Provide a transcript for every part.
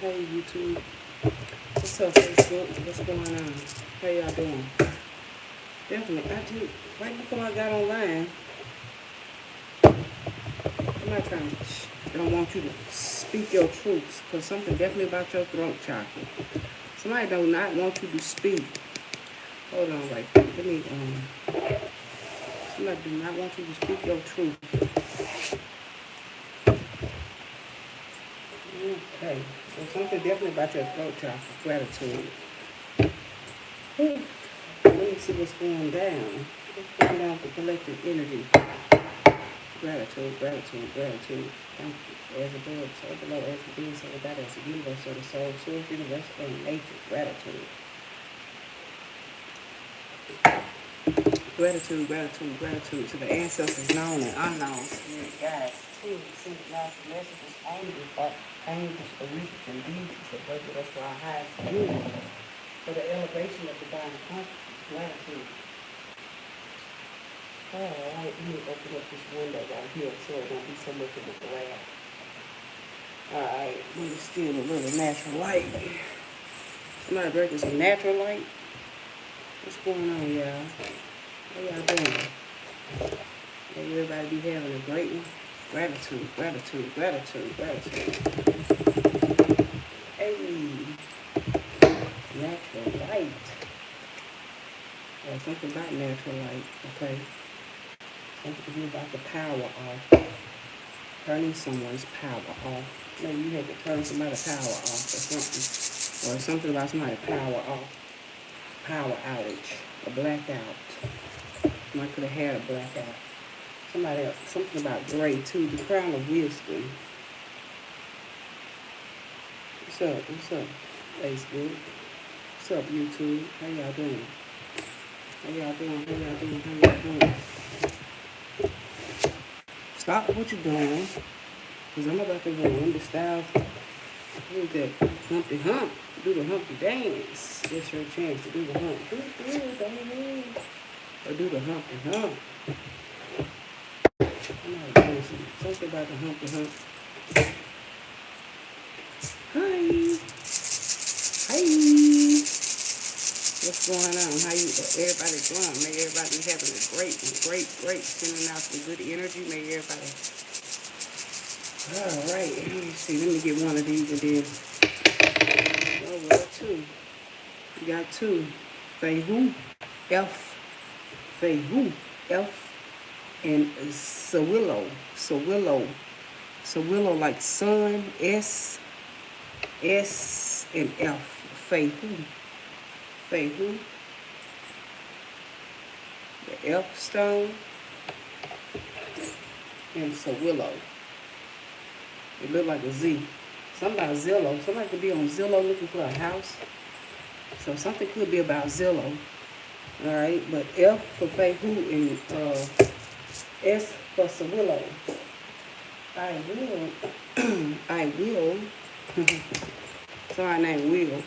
Hey YouTube. What's up Facebook? What's going on? How y'all doing? Definitely, I did right before I got online. I'm not trying to. I don't want you to speak your truths, because something definitely about your throat chakra. Somebody do not want you to speak. Hold on, right quick. Let me. Somebody do not want you to speak your truth. Okay, so something definitely about your throat chakra. Gratitude. Let me see what's going down. What's going down with the collective energy? Gratitude, gratitude, gratitude. Thank you. As above, so below, as within, so without, as the universe, so the soul, source, universe, and nature. Gratitude. Gratitude, gratitude, gratitude to the ancestors known and unknown. Spirit guides, too. Send lots of messages, angels, beliefs, and deeds. The virtue that's for our highest good. For the elevation of divine consciousness. Gratitude. Alright, let me open up this window right here so it won't be so much of a glare. Alright, let me steal a little natural light. Somebody breaking some natural light? What's going on, y'all? How y'all doing? May everybody be having a great one. Gratitude, gratitude, gratitude, gratitude. Hey, natural light. Or something about natural light, okay? Something to do about the power off. Turning someone's power off. Maybe you had to turn somebody's power off or something. Or something about somebody's power off. Power outage. A blackout. Somebody could have had a blackout. Somebody else. Something about gray too. The crown of wisdom. What's up? What's up, Facebook? What's up, YouTube? How y'all doing? How y'all doing? How y'all doing? How y'all doing? Stop what you're doing, because I'm about to run the style. What is that? Humpty hump. Do the humpty dance. That's your chance to do the hump. Or do the humpty hump. I'm not doing something about the humpty hump. Hi. Hi. What's going on? How you? Everybody doing? May everybody be having a great, sending out some good energy. May everybody. All right. Let me see. Let me get one of these and then. Oh, well, two. You got two. Fei-Hu, F. Fei-Hu, F. And Sawillow. Sawillow like sun. S. And F. Fei-Hu. Fei-Hu. The F stone. And Sawillow. It look like a Z. Something about Zillow. Somebody could be on Zillow looking for a house. So something could be about Zillow. Alright, but F for Fei-Hu and S for Sawillow. I will. Somebody named Will.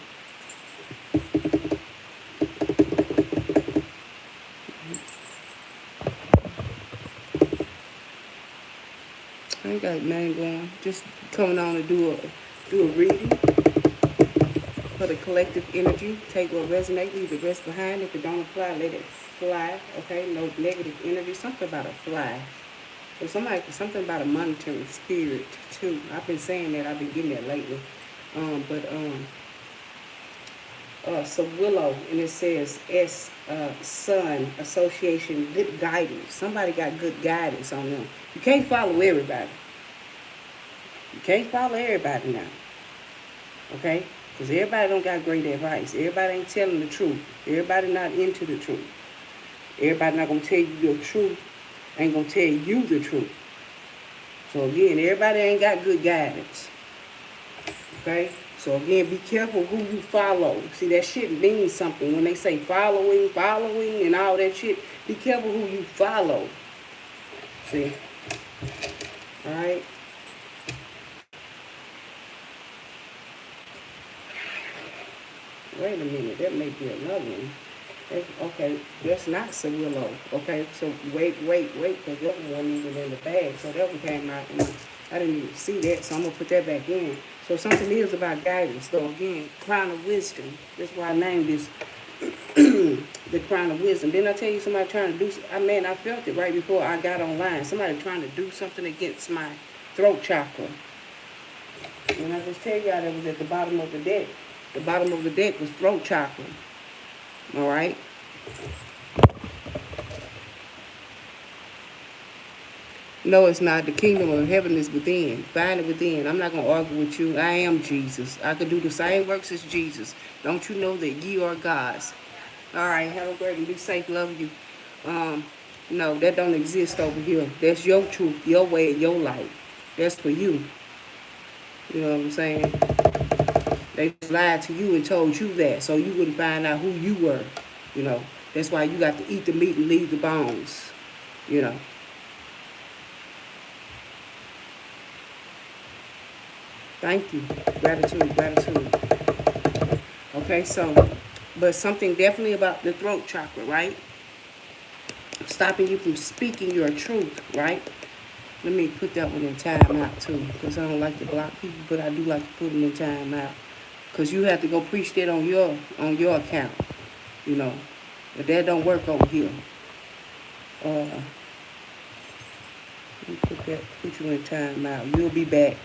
I ain't got nothing going. Just coming on to do a reading for the collective energy. Take what resonates, leave the rest behind. If it don't apply, let it fly. Okay, no negative energy. Something about a fly. So something about a monitoring spirit too. I've been saying that. I've been getting that lately. So Willow, and it says S, Sun, Association, good guidance. Somebody got good guidance on them. You can't follow everybody. You can't follow everybody now. Okay? Because everybody don't got great advice. Everybody ain't telling the truth. Everybody not into the truth. Everybody not going to tell you your truth. Ain't going to tell you the truth. So again, everybody ain't got good guidance. Okay? So again, be careful who you follow. See, that shit means something. When they say following, and all that shit, be careful who you follow. See? Alright? Wait a minute, that may be another one. Okay, that's not Sawillow. Okay, so wait, because that one wasn't even in the bag. So that one came out. I didn't even see that, so I'm going to put that back in. So something is about guidance. So again, crown of wisdom. That's why I named this the crown of wisdom. Didn't I tell you somebody trying to do, I felt it right before I got online. Somebody trying to do something against my throat chakra. And I just tell y'all that was at the bottom of the deck. The bottom of the deck was throat chakra. All right? No, it's not. The kingdom of heaven is within. Find it within. I'm not going to argue with you. I am Jesus. I could do the same works as Jesus. Don't you know that ye are gods? All right, have a great and be safe. Love you. No, that don't exist over here. That's your truth, your way, your life. That's for you. You know what I'm saying? They lied to you and told you that so you wouldn't find out who you were. You know, that's why you got to eat the meat and leave the bones. You know. Thank you. Gratitude, gratitude. Okay, so, but something definitely about the throat chakra, right? Stopping you from speaking your truth, right? Let me put that one in timeout too, because I don't like to block people, but I do like to put them in timeout. Because you have to go preach that on your account, you know. But that don't work over here. Let me put you in timeout. You'll be back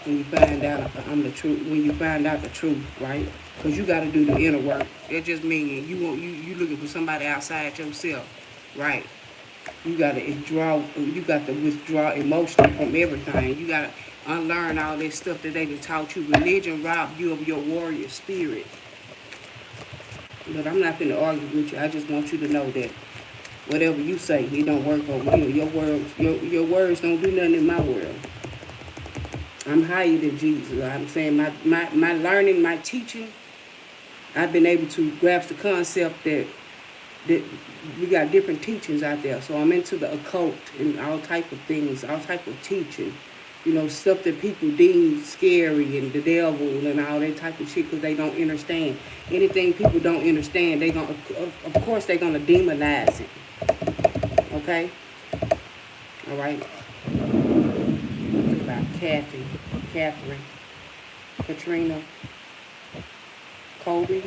when you find out I'm the truth. When you find out the truth, right? Because you got to do the inner work. That just means you looking for somebody outside yourself, right? You got to withdraw emotion from everything. You got to unlearn all this stuff that they done taught you. Religion robbed you of your warrior spirit. But I'm not going to argue with you. I just want you to know that whatever you say, it don't work over here. Your words don't do nothing in my world. I'm higher than Jesus. I'm saying my learning, my teaching, I've been able to grasp the concept that we got different teachings out there. So I'm into the occult and all type of things, all type of teaching. You know, stuff that people deem scary and the devil and all that type of shit because they don't understand. Anything people don't understand, of course they're going to demonize it. Okay? All right? What about Catherine, Katrina, Kobe,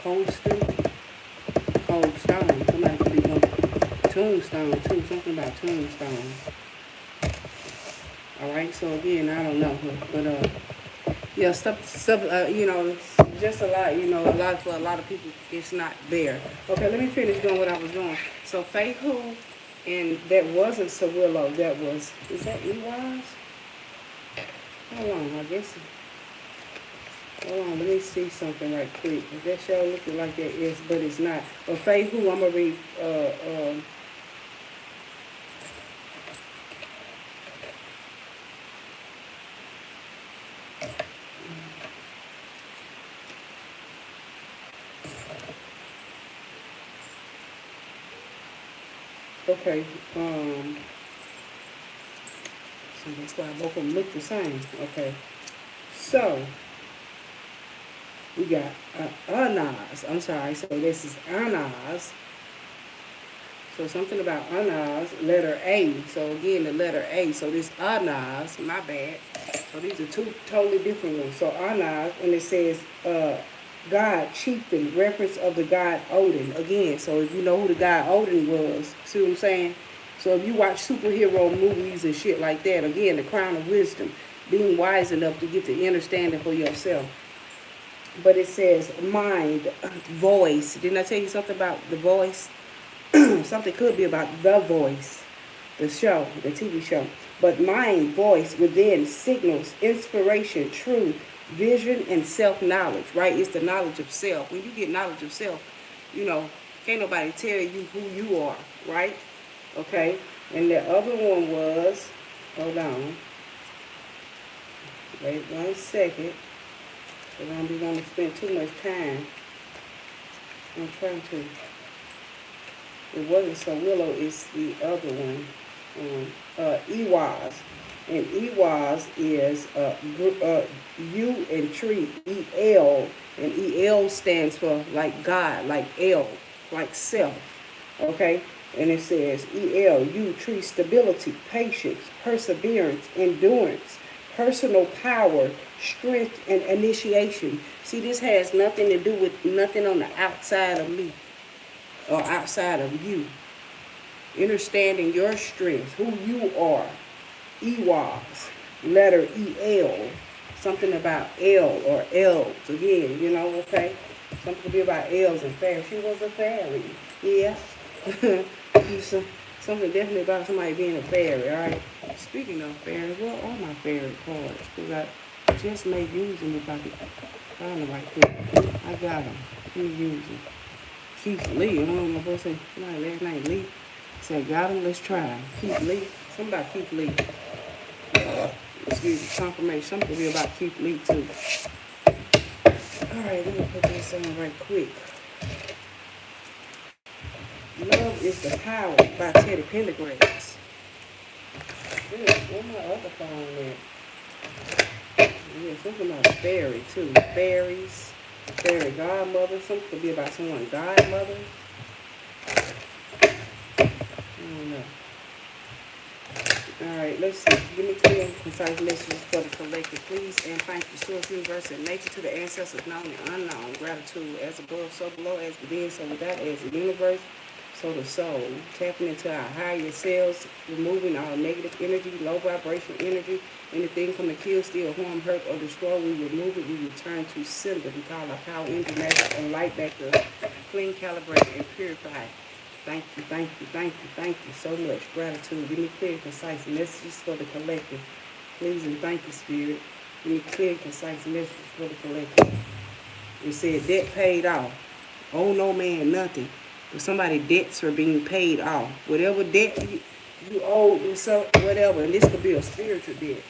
Colston, Cold Stone. Somebody could be going Tombstone too. Something about Tombstone. All right. So again, I don't know, but yeah, stuff. You know, just a lot. You know, for a lot of people, it's not there. Okay, let me finish doing what I was doing. So Faye Who, and that wasn't Sawillo. That was. Is that E-Wise? Hold on, I guess. Hold on, let me see something right quick. That show looking like that is, but it's not. But Faye Who, I'm gonna read. Okay. So that's why both of them look the same. Okay. So we got Anaz. I'm sorry. So this is Anaz. So something about Anaz, letter A. So again, the letter A. So this Anaz, my bad. So these are two totally different ones. So Anaz, when it says God, chieftain, reference of the god Odin. Again, so if you know who the god Odin was, see what I'm saying? So if you watch superhero movies and shit like that, again, the crown of wisdom, being wise enough to get the understanding for yourself. But it says mind, voice. Didn't I tell you something about the voice? Something could be about The Voice, the show, the TV show. But mind, voice, within, signals, inspiration, truth, vision, and self-knowledge, right? It's the knowledge of self. When you get knowledge of self, you know, can't nobody tell you who you are, right? Okay? And the other one was, hold on. Wait 1 second. I don't want to spend too much time. I'm trying to. It wasn't Sawillo, it's the other one. Ewaz. And Ewaz is U and tree, E-L. And E-L stands for like God, like L, like self. Okay? And it says, you treat stability, patience, perseverance, endurance, personal power, strength, and initiation. See, this has nothing to do with nothing on the outside of me or outside of you. Understanding your strength, who you are. EWAS, letter EL, something about L or L's again, okay? Something to be about L's and fairy. She was a fairy, yeah. Something definitely about somebody being a fairy, all right? Speaking of fairies, what are my fairy cards? Because I just made use them if I could find them right quick. I got them. Let me use them. Keith Lee, I don't know what my boy said. Somebody last night, Lee. Said, got him, let's try. Keith Lee. Something about Keith Lee. Excuse me, confirmation. Something to be about Keith Lee, too. Alright, let me put this on right quick. Love is the Power by Teddy Pendergrass. Where's my other phone at? Yeah, something about fairy, too. Fairies. Fairy godmother. Something to be about someone godmother. I don't know. Alright, let's see. Give me clear and concise messages for the collective, please. And thank you, Source, Universe, and Nature, to the ancestors known and unknown. Gratitude as above, so below, as within, so without, as the universe, so the soul. Tapping into our higher selves, removing our negative energy, low vibration energy. Anything come to kill, steal, harm, hurt, or destroy, we remove it. We return to cinder. We call our power, energy, magic, and light back to clean, calibrate, and purify. Thank you, thank you, thank you, thank you so much. Gratitude. Give me clear, concise messages for the collective. Please and thank you, Spirit. Give me clear, concise messages for the collective. It said debt paid off. Oh, no man, nothing. But somebody debts are being paid off. Whatever debt you owe, whatever. And this could be a spiritual debt.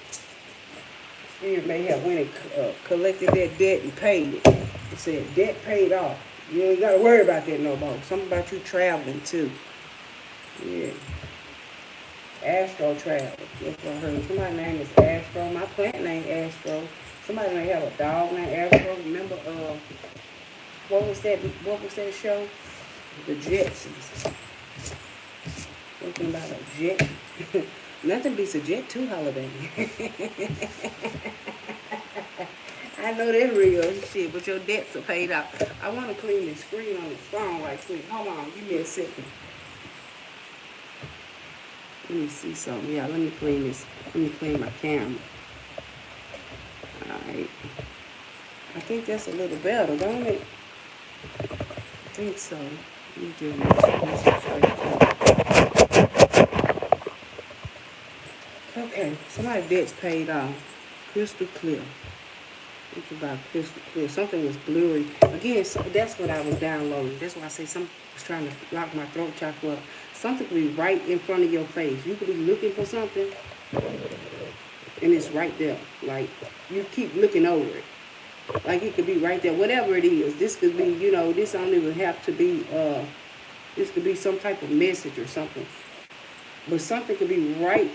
Spirit may have went and collected that debt and paid it. It said debt paid off. You ain't got to worry about that no more. Something about you traveling, too. Yeah. Astro travel. That's what I heard. Somebody's name is Astro. My plant name Astro. Somebody may have a dog named Astro. Remember, what was that show? The Jetsons. Something about a jet. Nothing beats a jet too holiday. I know that's real shit, but your debts are paid out. I want to clean the screen on the phone right quick. Hold on, give me a second. Let me see something. Yeah, let me clean this. Let me clean my camera. Alright. I think that's a little better, don't it? I think so. Let me do this. Okay, somebody's debt's paid off. Crystal clear. It's about crystal clear. Something was blurry. Again, so that's what I was downloading. That's why I say something was trying to lock my throat chakra up. Something could be right in front of your face. You could be looking for something, and it's right there. Like, you keep looking over it. Like, it could be right there. Whatever it is. This could be, this don't even have to be, this could be some type of message or something. But something could be right.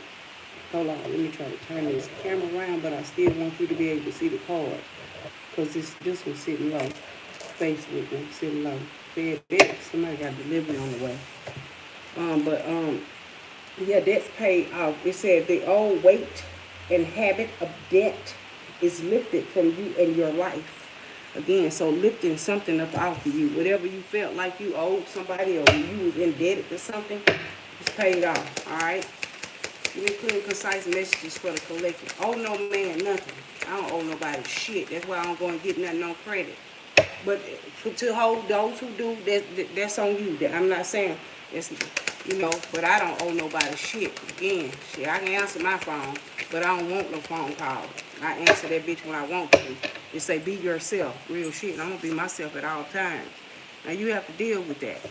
Hold on, let me try to turn this camera around, but I still want you to be able to see the card. Because this one's sitting low. Face with me, sitting low. Somebody got delivery on the way. Yeah, that's paid off. It said the old weight and habit of debt is lifted from you and your life. Again, so lifting something up off of you. Whatever you felt like you owed somebody or you was indebted to something, it's paid off, all right? Give me clear and concise messages for the collective. Oh, no man, nothing. I don't owe nobody shit. That's why I don't go and get nothing on credit. But to hold those who do, that's on you. I'm not saying it's, but I don't owe nobody shit. Again, shit, I can answer my phone, but I don't want no phone call. I answer that bitch when I want to. It say be yourself, real shit. And I'm gonna be myself at all times. Now you have to deal with that,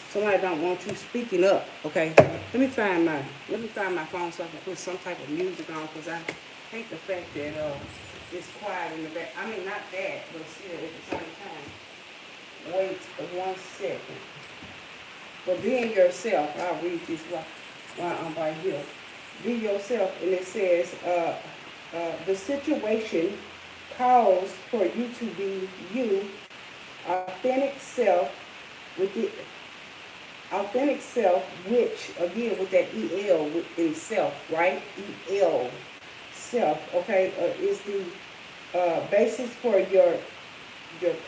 Somebody don't want you speaking up, okay? Let me find my phone so I can put some type of music on, because I hate the fact that it's quiet in the back. I mean, not that, but still at the same time. Wait 1 second. But being yourself, I'll read this while I'm right here. Be yourself, and it says, the situation calls for you to be you, authentic self, with it. Authentic self, which again with that EL in self, right? EL self, okay, is the basis for your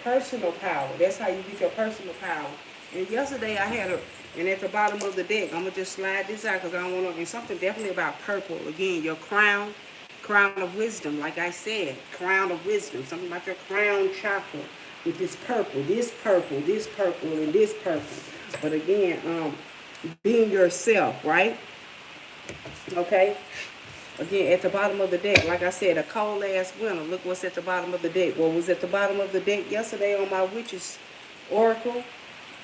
personal power. That's how you get your personal power. And yesterday I had a, and at the bottom of the deck, I'm gonna just slide this out because I don't want to. And something definitely about purple. Again, your crown, crown of wisdom. Like I said, crown of wisdom. Something about your crown chakra with this purple, this purple, this purple, and this purple. But again, being yourself, right? Okay. Again, at the bottom of the deck, like I said, a cold ass winter. Look what's at the bottom of the deck. What was at the bottom of the deck yesterday on my witch's oracle?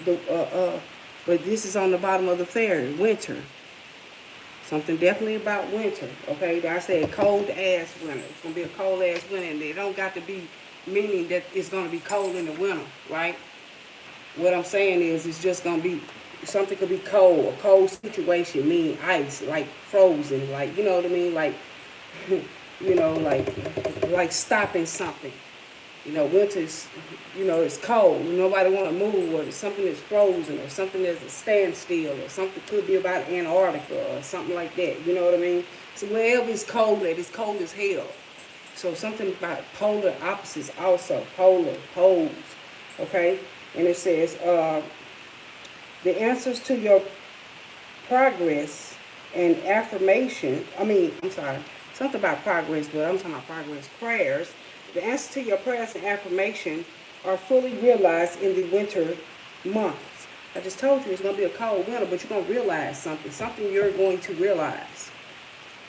The but this is on the bottom of the fairy, winter. Something definitely about winter. Okay, I said cold ass winter. It's gonna be a cold ass winter, and it don't got to be meaning that it's gonna be cold in the winter, right? What I'm saying is, it's just gonna be something could be cold, a cold situation, meaning ice, like frozen, like you know what I mean, like you know, like stopping something. You know, winter's, you know, it's cold. Nobody want to move, or something that's frozen, or something that's a standstill, or something could be about Antarctica, or something like that. You know what I mean? So wherever it's cold at, it's cold as hell. So something about polar opposites also, polar, poles, okay? And it says, the answers to your progress and affirmation, I'm sorry, something about progress, but I'm talking about progress prayers. The answers to your prayers and affirmation are fully realized in the winter months. I just told you it's going to be a cold winter, but you're going to realize something you're going to realize.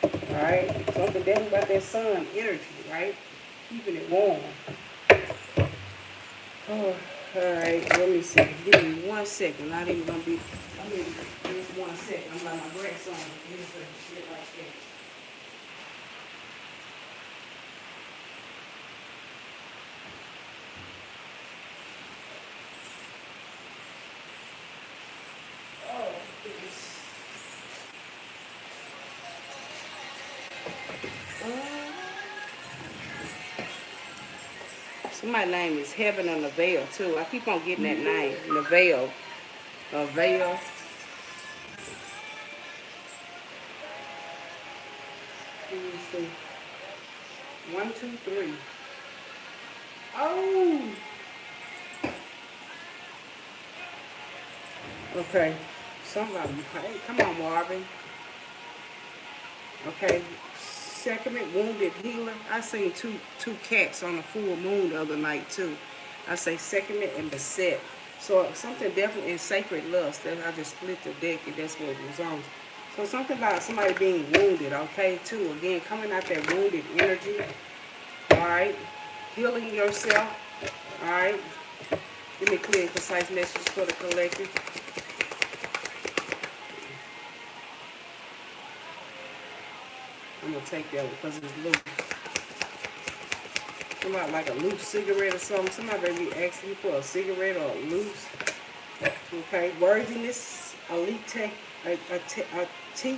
All right? Something definitely about that sun energy, right? Keeping it warm. Oh, all right, let me see. Give me 1 second. Not even going to be, just 1 second. I'm like my grandson. Here's the shit like that. Somebody's name is Heaven on the Veil too. I keep on getting that name, the Veil, a veil. Let me see. 1, 2, 3. Oh. Okay. Somebody. Hey, come on, Marvin. Okay. Sacrament Wounded Healer. I seen two cats on a full moon the other night too. I say Sacrament and Beset. So something definitely in Sacred Lust. That I just split the deck and that's what it was on. So something about somebody being wounded, okay, too. Again, coming out that wounded energy. Alright. Healing yourself. Alright. Give me clear and concise messages for the collective. I'm going to take that because it's loose. Somebody like a loose cigarette or something. Somebody may be asking you for a cigarette or a loose. Okay. Worthiness. Elite. A TT.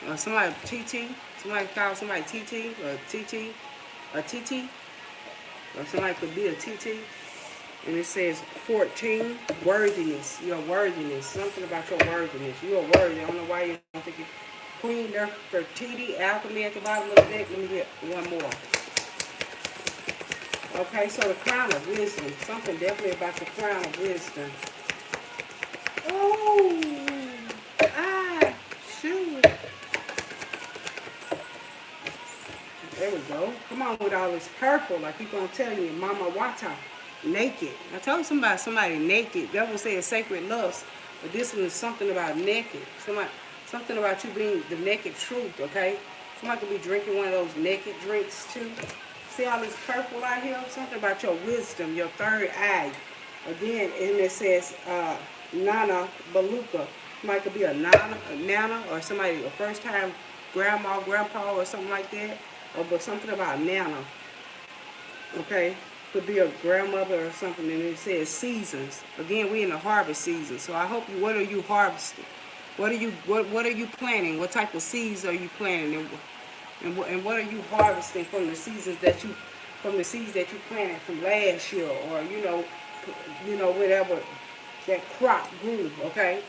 Or somebody TT. Somebody call somebody TT or TT. A TT. Or somebody could be a TT. And it says 14, worthiness, your worthiness, something about your worthiness. You are worthy. I don't know why you don't think you. Queen Nefertiti, alchemy at the bottom of the deck. Let me get one more. Okay, so the crown of wisdom. Something definitely about the crown of wisdom. Oh, shoot. There we go. Come on with all this purple. I keep on telling you, Mama Wata. Naked. I told somebody naked. That one said sacred lust, but this one is something about naked. Something about you being the naked truth, okay? Somebody could be drinking one of those naked drinks too. See all this purple out here? Something about your wisdom, your third eye. Again, and it says Nana Baluka. Somebody could be a Nana, or somebody, a first time grandma, grandpa, or something like that. Or but something about Nana. Okay? Could be a grandmother or something, and it says seasons. Again, we're in the harvest season, so I hope you. What are you harvesting? What are you planting? What type of seeds are you planting, and what are you harvesting from the seasons that you from the seeds that you planted from last year, or whatever that crop grew. Okay.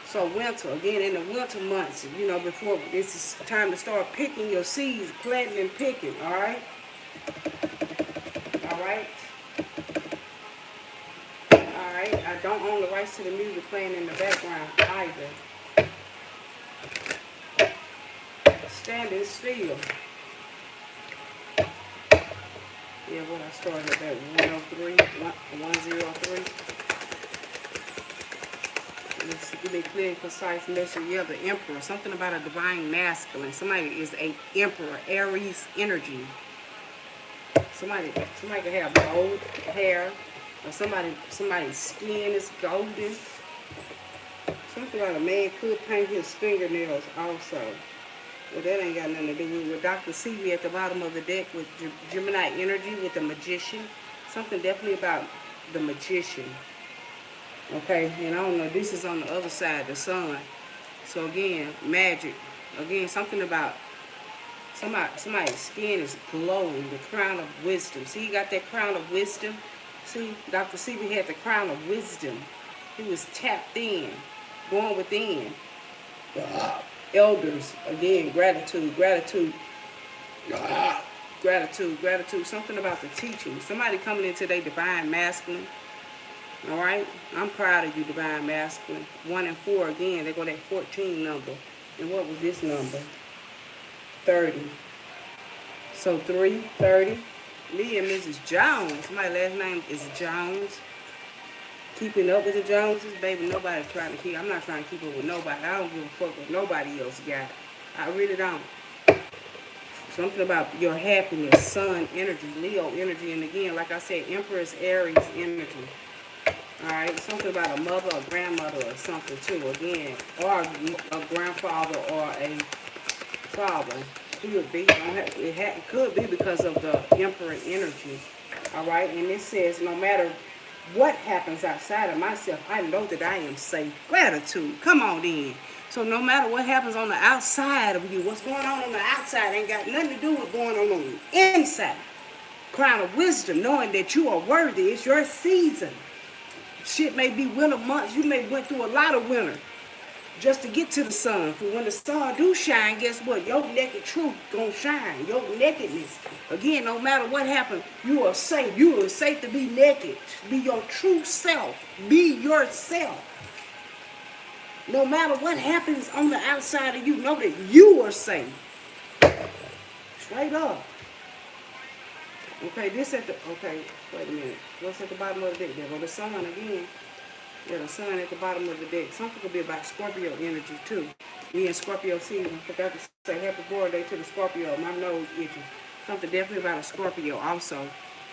So winter, again, in the winter months, before this is time to start picking your seeds, planting and picking. All right. All right. All right. I don't own the rights to the music playing in the background either. Standing still. Yeah, what I started at 103. Let's give me a clear and concise message. Yeah, the emperor. Something about a divine masculine. Somebody is a emperor, Aries energy. Somebody can have gold hair, or somebody's skin is golden. Something about a man could paint his fingernails also. Well, that ain't got nothing to do with Dr. CB at the bottom of the deck with Gemini energy with the magician. Something definitely about the magician. Okay, and I don't know, this is on the other side, the sun. So again, magic. Again, something about somebody's skin is glowing, the crown of wisdom. See, you got that crown of wisdom? See, Dr. CB had the crown of wisdom. He was tapped in, going within. Elders, again, gratitude. Something about the teaching. Somebody coming into their divine masculine. All right, I'm proud of you, divine masculine. 1 and 4 again. They go that 14 number. And what was this number? 30. So 3, 30. Me and Mrs. Jones. My last name is Jones. Keeping up with the Joneses, baby. Nobody trying to keep. I'm not trying to keep up with nobody. I don't give a fuck what nobody else got. I really don't. Something about your happiness, sun energy, Leo energy, and again, like I said, Empress Aries energy. Alright, something about a mother, a grandmother, or something too, again, or a grandfather or a father. Could be. It could be because of the Emperor energy. Alright, and it says, no matter what happens outside of myself, I know that I am safe. Gratitude. Come on in. So no matter what happens on the outside of you, what's going on the outside ain't got nothing to do with going on the inside. Crown of wisdom, knowing that you are worthy. It's your season. Shit may be winter months. You may went through a lot of winter just to get to the sun. For when the sun do shine, guess what? Your naked truth gonna shine. Your nakedness. Again, no matter what happens, you are safe. You are safe to be naked. Be your true self. Be yourself. No matter what happens on the outside of you, know that you are safe. Straight up. Okay, wait a minute. What's at the bottom of the deck? There go the sun again. Yeah, the sun at the bottom of the deck. Something could be about Scorpio energy too. We in Scorpio season. I forgot to say happy birthday to the Scorpio. My nose itching. Something definitely about a Scorpio also.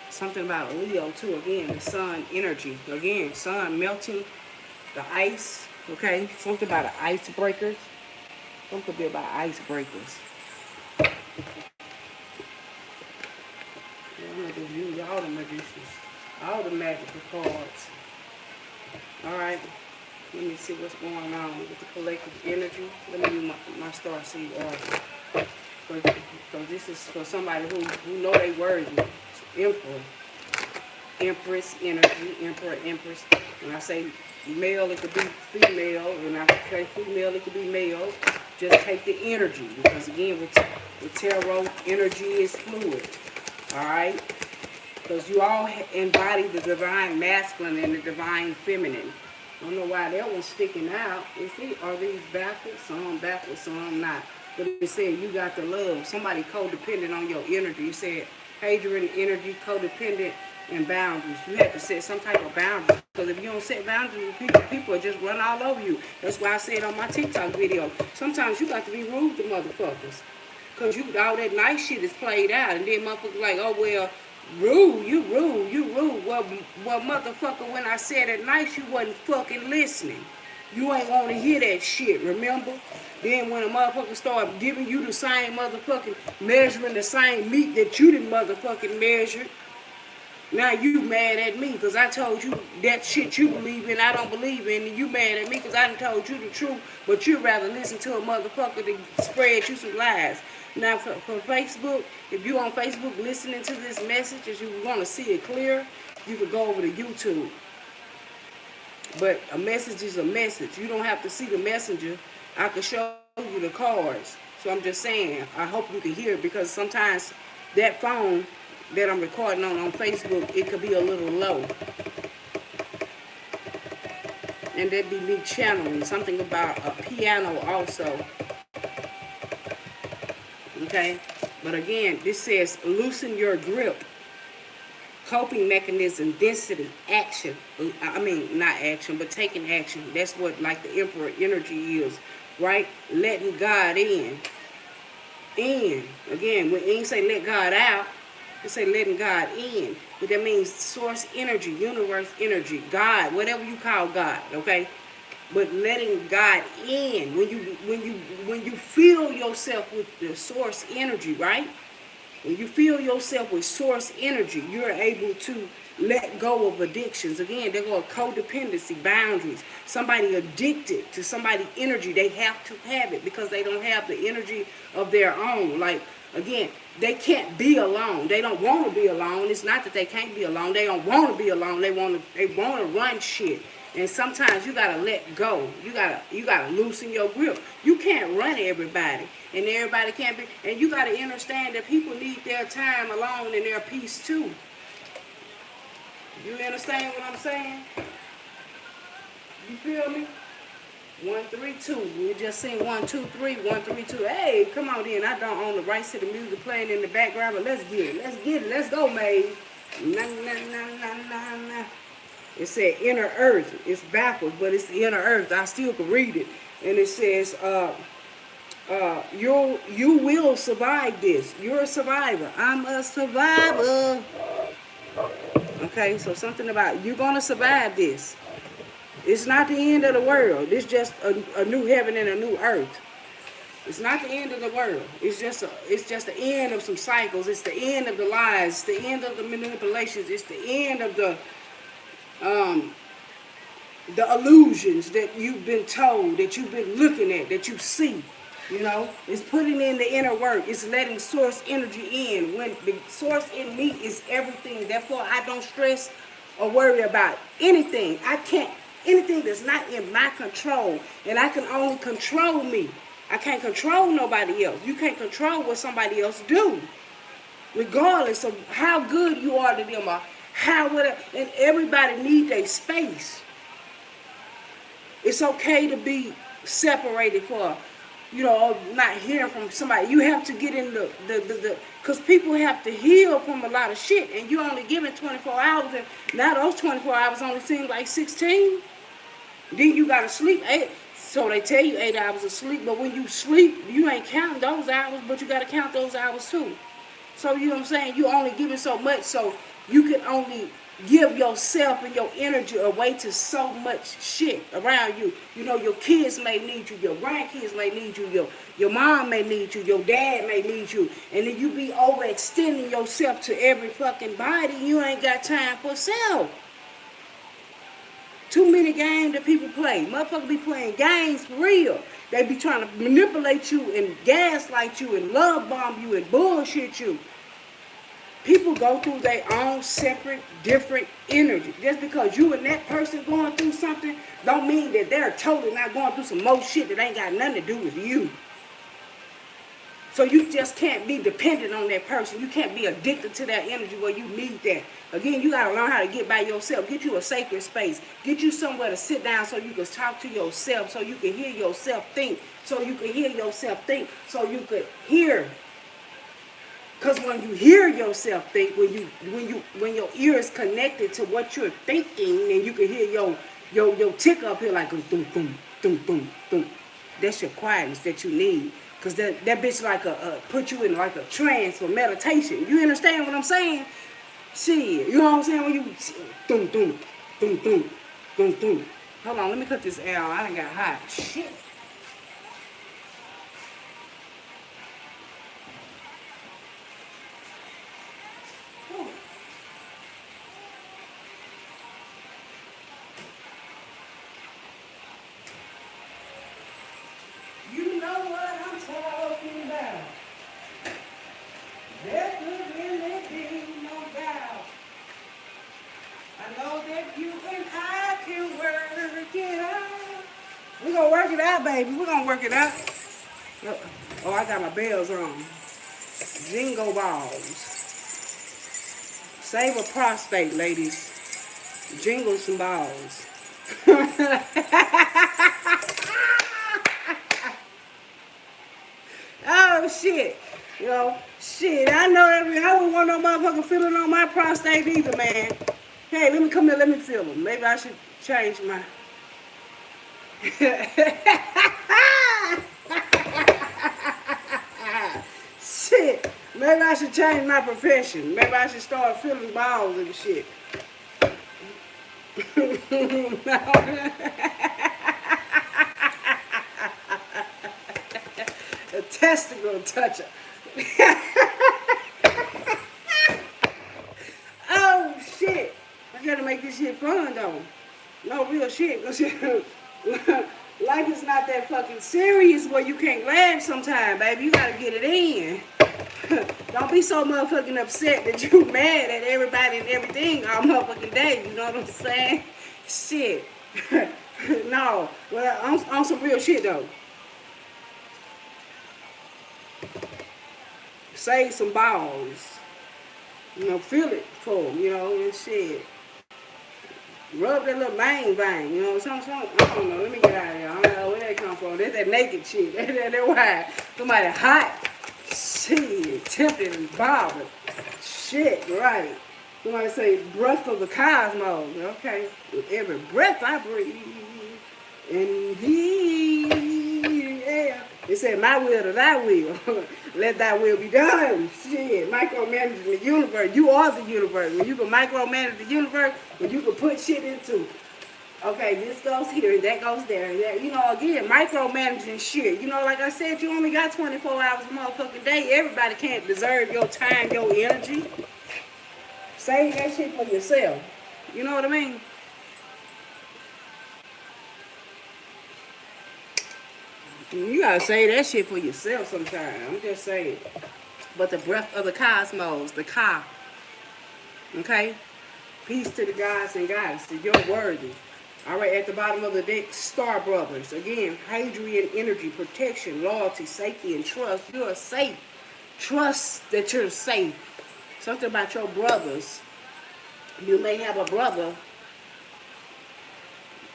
Something about a Leo too. Again, the sun energy. Again, sun melting the ice. Okay, something about icebreakers. Something could be about icebreakers. I'm going to just use all the magicians, all the magical cards. Alright, let me see what's going on with the collective energy. Let me use my star seed oracle. Because this is for somebody who know they worthy. Emperor, Empress energy, Emperor, Empress. When I say male, it could be female. When I say female, it could be male. Just take the energy. Because again, with tarot, energy is fluid. Alright? Because you all embody the divine masculine and the divine feminine. I don't know why that one's sticking out. You see, are these backwards? Some not. But it said you got the love. Somebody codependent on your energy. You said Hadrian energy, codependent, and boundaries. You have to set some type of boundaries. Because if you don't set boundaries with people will just run all over you. That's why I said on my TikTok video, sometimes you got to be rude to motherfuckers. Because all that nice shit is played out. And then motherfuckers like, oh, well, rude, you rude. Well, motherfucker, when I said it nice, you wasn't fucking listening. You ain't want to hear that shit, remember? Then when a motherfucker start giving you the same motherfucking, measuring the same meat that you didn't motherfucking measure, Now you mad at me because I told you that shit you believe in, I don't believe in, and you mad at me because I done told you the truth, but you'd rather listen to a motherfucker to spread you some lies. Now for Facebook, if you on Facebook listening to this message, if you want to see it clear, you could go over to YouTube. But a message is a message. You don't have to see the messenger. I could show you the cards. So I'm just saying, I hope you can hear it, because sometimes that phone that I'm recording on Facebook, it could be a little low. And that'd be me channeling something about a piano also. Okay? But again, this says loosen your grip. Coping mechanism, density, action. I mean, not action, but taking action. That's what like the emperor energy is, right? Letting God in. In. Again, when it ain't say let God out, it say letting God in. But that means source energy, universe energy, God, whatever you call God, okay? But letting God in. When you fill yourself with the source energy, right? When you fill yourself with source energy, you're able to let go of addictions. Again, they're called codependency, boundaries. Somebody addicted to somebody's energy, they have to have it because they don't have the energy of their own. Like, again, they can't be alone. They don't want to be alone. It's not that they can't be alone. They don't want to be alone. They want to run shit. And sometimes you gotta let go. You gotta loosen your grip. You can't run everybody, and everybody can't be. And you gotta understand that people need their time alone and their peace too. You understand what I'm saying? You feel me? 1, 3, 2. We just sing 1, 2, 3. 1, 3, 2. Hey, come on in. I don't own the rights to the music playing in the background, but let's get it. Let's get it. Let's go, Maeve. Na na na na na na. It said inner earth. It's backwards, but it's the inner earth. I still can read it. And it says, you will survive this. You're a survivor. I'm a survivor. Okay, so something about you're going to survive this. It's not the end of the world. It's just a new heaven and a new earth. It's not the end of the world. It's just the end of some cycles. It's the end of the lies. It's the end of the manipulations. It's the end of the illusions that you've been told, that you've been looking at, that you see. You know, it's putting in the inner work. It's letting source energy in. When the source in me is everything, therefore I don't stress or worry about anything. I can't, anything that's not in my control, and I can only control me. I can't control nobody else. You can't control what somebody else do, regardless of how good you are to them or how whatever. And everybody needs a space. It's okay to be separated for, you know, not hearing from somebody. You have to get in because people have to heal from a lot of shit, and you only given 24 hours, and now those 24 hours only seem like 16. Then you gotta sleep 8. So they tell you 8 hours of sleep, but when you sleep, you ain't counting those hours, but you gotta count those hours too. So you know what I'm saying? You only giving so much, so you can only give yourself and your energy away to so much shit around you. You know, your kids may need you, your grandkids may need you, your mom may need you, your dad may need you, and then you be overextending yourself to every fucking body. You ain't got time for self. Too many games that people play. Motherfuckers be playing games for real. They be trying to manipulate you and gaslight you and love bomb you and bullshit you. People go through their own separate, different energy. Just because you and that person going through something don't mean that they're totally not going through some more shit that ain't got nothing to do with you. So you just can't be dependent on that person. You can't be addicted to that energy where you need that. Again, you got to learn how to get by yourself. Get you a sacred space. Get you somewhere to sit down so you can talk to yourself, so you can hear yourself think, so you can hear yourself think, so you could hear. Because when you hear yourself think, when your ear is connected to what you're thinking, and you can hear your tick up here like a boom, boom, boom, boom, boom. That's your quietness that you need. Because that bitch like put you in like a trance for meditation. You understand what I'm saying? Shit, you know what I'm saying? When you doom, doom, doom, doom, doom, doom. Hold on, let me cut this air on. I done got hot. Shit. it out. We're gonna work it out, baby. We're gonna work it out. Oh, I got my bells on. Jingle balls. Save a prostate, ladies. Jingle some balls. Oh, shit. You know, shit, I know that I wouldn't want no motherfucker feeling on my prostate either, man. Hey, let me come here, let me feel them. Maybe I should change my... Shit, maybe I should change my profession. Maybe I should start feeling balls and shit. A testicle toucher. Oh shit! I gotta make this shit fun though. No real shit. Life is not that fucking serious where you can't laugh sometimes, baby. You gotta get it in. Don't be so motherfucking upset that you mad at everybody and everything all motherfucking day. You know what I'm saying? Shit. No. Well, on some real shit though. Save some balls. You know, feel it for them, you know, and shit. Rub that little main vein, you know, something. I don't know, let me get out of here. I don't know where that come from. That's that naked shit. That's why somebody hot. Shit, tempted and bothered. Shit, right. Somebody say breath of the cosmos. Okay. With every breath I breathe. And the air. It said, my will to thy will. Let thy will be done. Shit, micromanaging the universe. You are the universe. When you can micromanage the universe, when you can put shit into, okay, this goes here, and that goes there. And that, you know, again, micromanaging shit. You know, like I said, you only got 24 hours a motherfucking day. Everybody can't deserve your time, your energy. Save that shit for yourself. You know what I mean? You gotta say that shit for yourself sometimes. I'm just saying. But the breath of the cosmos, the Ka. Okay? Peace to the gods and goddesses. You're worthy. All right, at the bottom of the deck, Star Brothers. Again, Hadrian energy, protection, loyalty, safety, and trust. You are safe. Trust that you're safe. Something about your brothers. You may have a brother.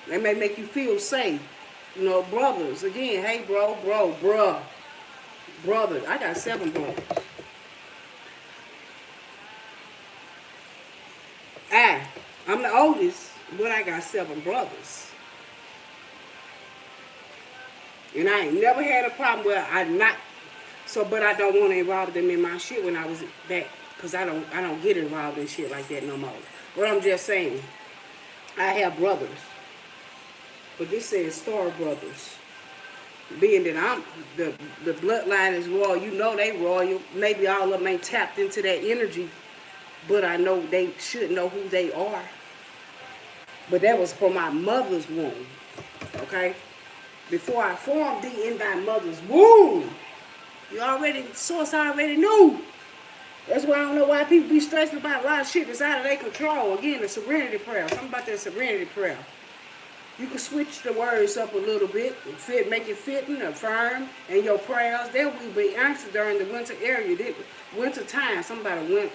They may make you feel safe. You know, brothers. Again, hey, bruh. Brothers. I got 7 brothers. I'm the oldest, but I got 7 brothers. And I ain't never had a problem where but I don't want to involve them in my shit when I was back, because I don't get involved in shit like that no more. But I'm just saying, I have brothers. But this says Star Brothers. Being that I'm the bloodline is royal, you know they royal. Maybe all of them ain't tapped into that energy, but I know they should know who they are. But that was for my mother's womb. Okay? Before I formed thee in thy mother's womb, source already knew. That's why I don't know why people be stressing about a lot of shit that's out of their control. Again, the serenity prayer. Something about that serenity prayer. You can switch the words up a little bit, make it fitting, affirm, and your prayers, they will be answered during the winter time. Somebody went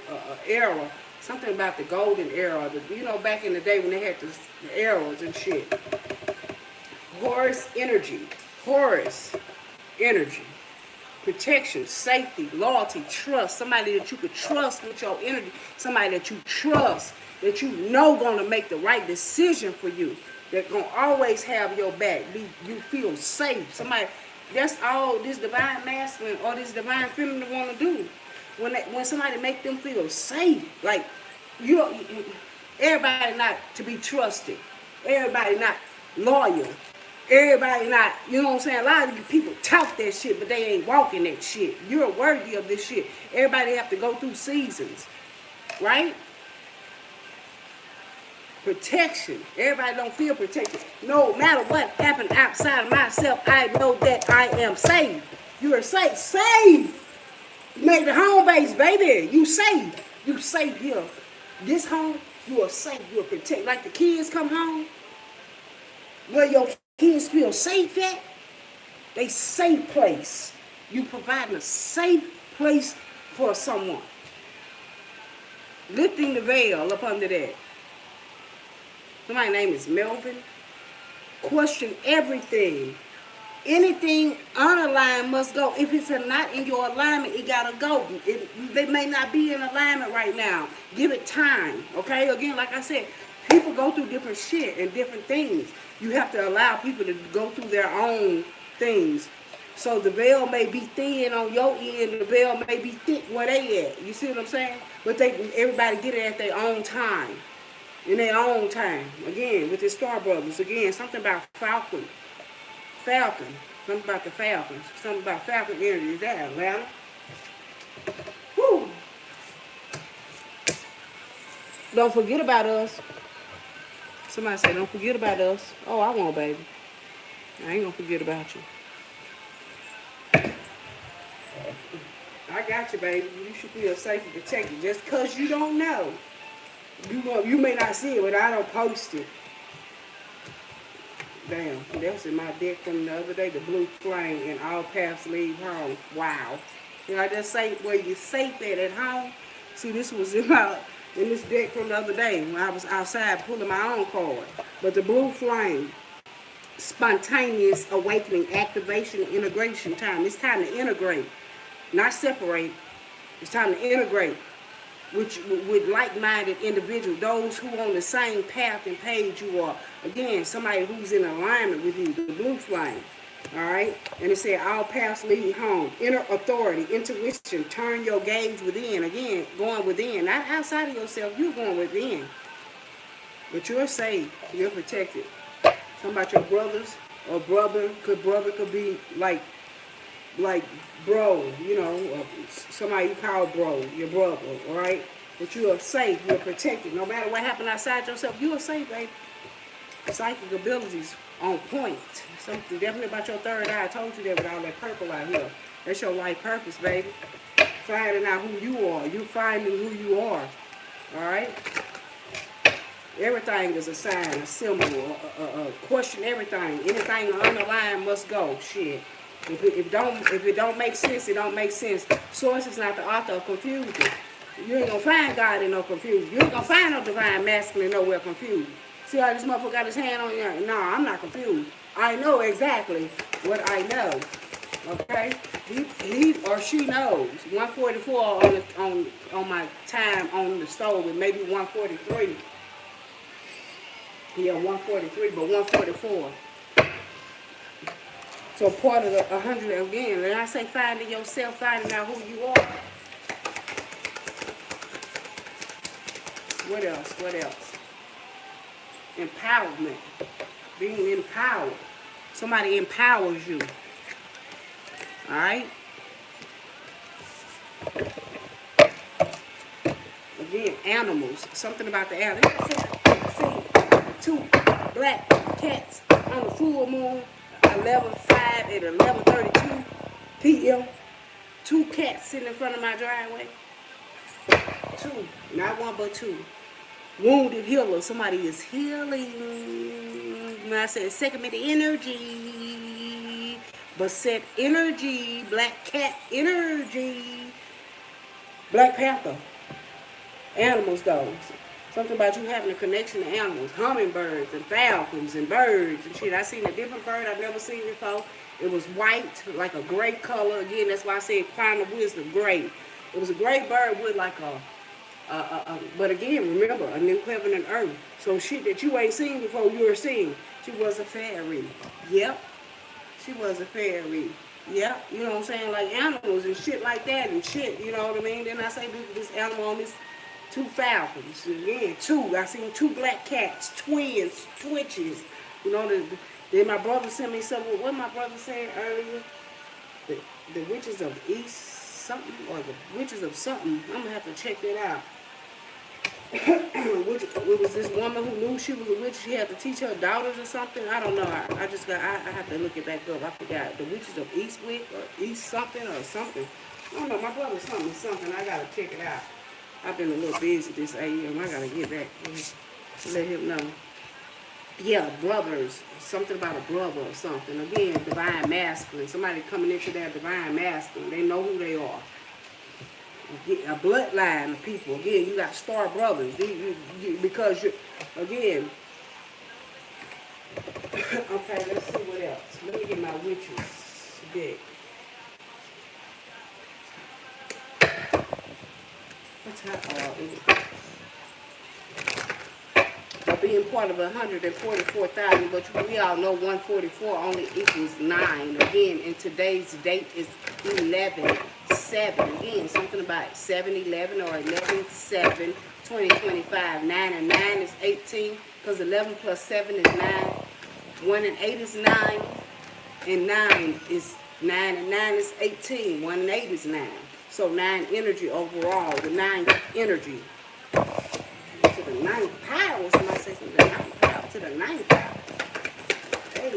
era, something about the golden era, you know, back in the day when they had the arrows and shit. Horus energy, protection, safety, loyalty, trust. Somebody that you could trust with your energy, somebody that you trust, that you know gonna make the right decision for you. They're going to always have your back. You feel safe. Somebody, that's all this divine masculine or this divine feminine want to do. When somebody make them feel safe, like, everybody not to be trusted. Everybody not loyal. Everybody not, you know what I'm saying? A lot of people talk that shit, but they ain't walking that shit. You're worthy of this shit. Everybody have to go through seasons, right? Protection. Everybody don't feel protected. No matter what happened outside of myself, I know that I am safe. You are safe. Safe. You made the home base, baby. You safe. You safe here. This home, you are safe. You are protected. Like the kids come home. Where your kids feel safe at, they safe place. You providing a safe place for someone. Lifting the veil up under that. Somebody's name is Melvin. Question everything. Anything unaligned must go. If it's not in your alignment, it gotta go. They may not be in alignment right now. Give it time, okay? Again, like I said, people go through different shit and different things. You have to allow people to go through their own things. So the veil may be thin on your end, the veil may be thick where they at. You see what I'm saying? But everybody get it at their own time. In their own time. Again, with the Star Brothers. Again, something about Falcon. Something about the Falcons. Something about Falcon energy. Is that Atlanta? Woo! Don't forget about us. Somebody say, don't forget about us. Oh, I won't, baby. I ain't gonna forget about you. I got you, baby. You should feel safe and protected. Just because you don't know. You may not see it, but I don't post it. Damn, that was in my deck from the other day, the blue flame and all paths lead home. Wow. You know, I just say where you safe at home. See, this was in this deck from the other day when I was outside pulling my own card. But the blue flame, spontaneous awakening, activation, and integration time. It's time to integrate, not separate. It's time to integrate with like-minded individuals, those who on the same path and page you are. Again, somebody who's in alignment with you, the blue flame. All right? And it said, all paths lead home. Inner authority, intuition, turn your gaze within. Again, going within. Not outside of yourself, you're going within. But you're safe. You're protected. Something about your brothers or brother could be like bro, you know, somebody you call bro, your brother, all right? But you are safe, you're protected. No matter what happened outside yourself, you are safe, baby. Psychic abilities on point. Something definitely about your third eye. I told you that with all that purple out here. That's your life purpose, baby. Finding out who you are. You finding who you are, all right? Everything is a sign, a symbol, question everything. Anything unaligned must go. Shit. If it don't make sense, it don't make sense. Source is not the author of confusion. You ain't gonna find God in no confusion. You ain't gonna find no divine masculine nowhere confused. See how this motherfucker got his hand on you? No, I'm not confused. I know exactly what I know. Okay? He or she knows. 144 on my time on the stove, and maybe 143. Yeah, 143, but 144. So part of the 100 again, when I say finding yourself, finding out who you are. What else? What else? Empowerment. Being empowered. Somebody empowers you. Alright? Again, animals. Something about the animals. See, 2 black cats on the full moon. 11:05 at 11:32 p.m. 2 cats sitting in front of my driveway. 2, not 1 but 2. Wounded healer. Somebody is healing. When I said second the energy, but set energy, black cat energy, Black Panther. Animals though. Something about you having a connection to animals. Hummingbirds and falcons and birds and shit. I seen a different bird I've never seen before. It was white, like a gray color. Again, that's why I said crown of wisdom, gray. It was a gray bird with like but again, remember, a new heaven and earth. So shit that you ain't seen before, you were seeing. She was a fairy. Yep. She was a fairy. Yep. You know what I'm saying? Like animals and shit like that and shit. You know what I mean? Then I say this animal on this. 2 falcons, again, 2. I seen 2 black cats, twins, twitches. You know, then my brother sent me something. What my brother said earlier? The witches of East something, or the witches of something. I'm gonna have to check that out. It was this woman who knew she was a witch. She had to teach her daughters or something. I don't know. I have to look it back up. I forgot. The witches of Eastwick or East something or something. I don't know. My brother sent me something. I gotta check it out. I've been a little busy this AM. I gotta get back. Let him know. Yeah, brothers. Something about a brother or something. Again, divine masculine. Somebody coming into their divine masculine. They know who they are. A bloodline of people. Again, you got star brothers. Because you, again, okay, let's see what else. Let me get my witches deck. What's that? Being part of 144,000, but we all know 144 only equals 9. Again, and today's date is 11/7. Again, something about 7/11 or 11/7, 2025. 9 and 9 is 18, because 11 plus 7 is 9. 1 and 8 is 9, and 9 is 9 and 9 is 18. 1 and 8 is 9. So 9 energy overall, the 9 energy. To the 9th power, somebody say to the 9th power, to the 9th power. Hey,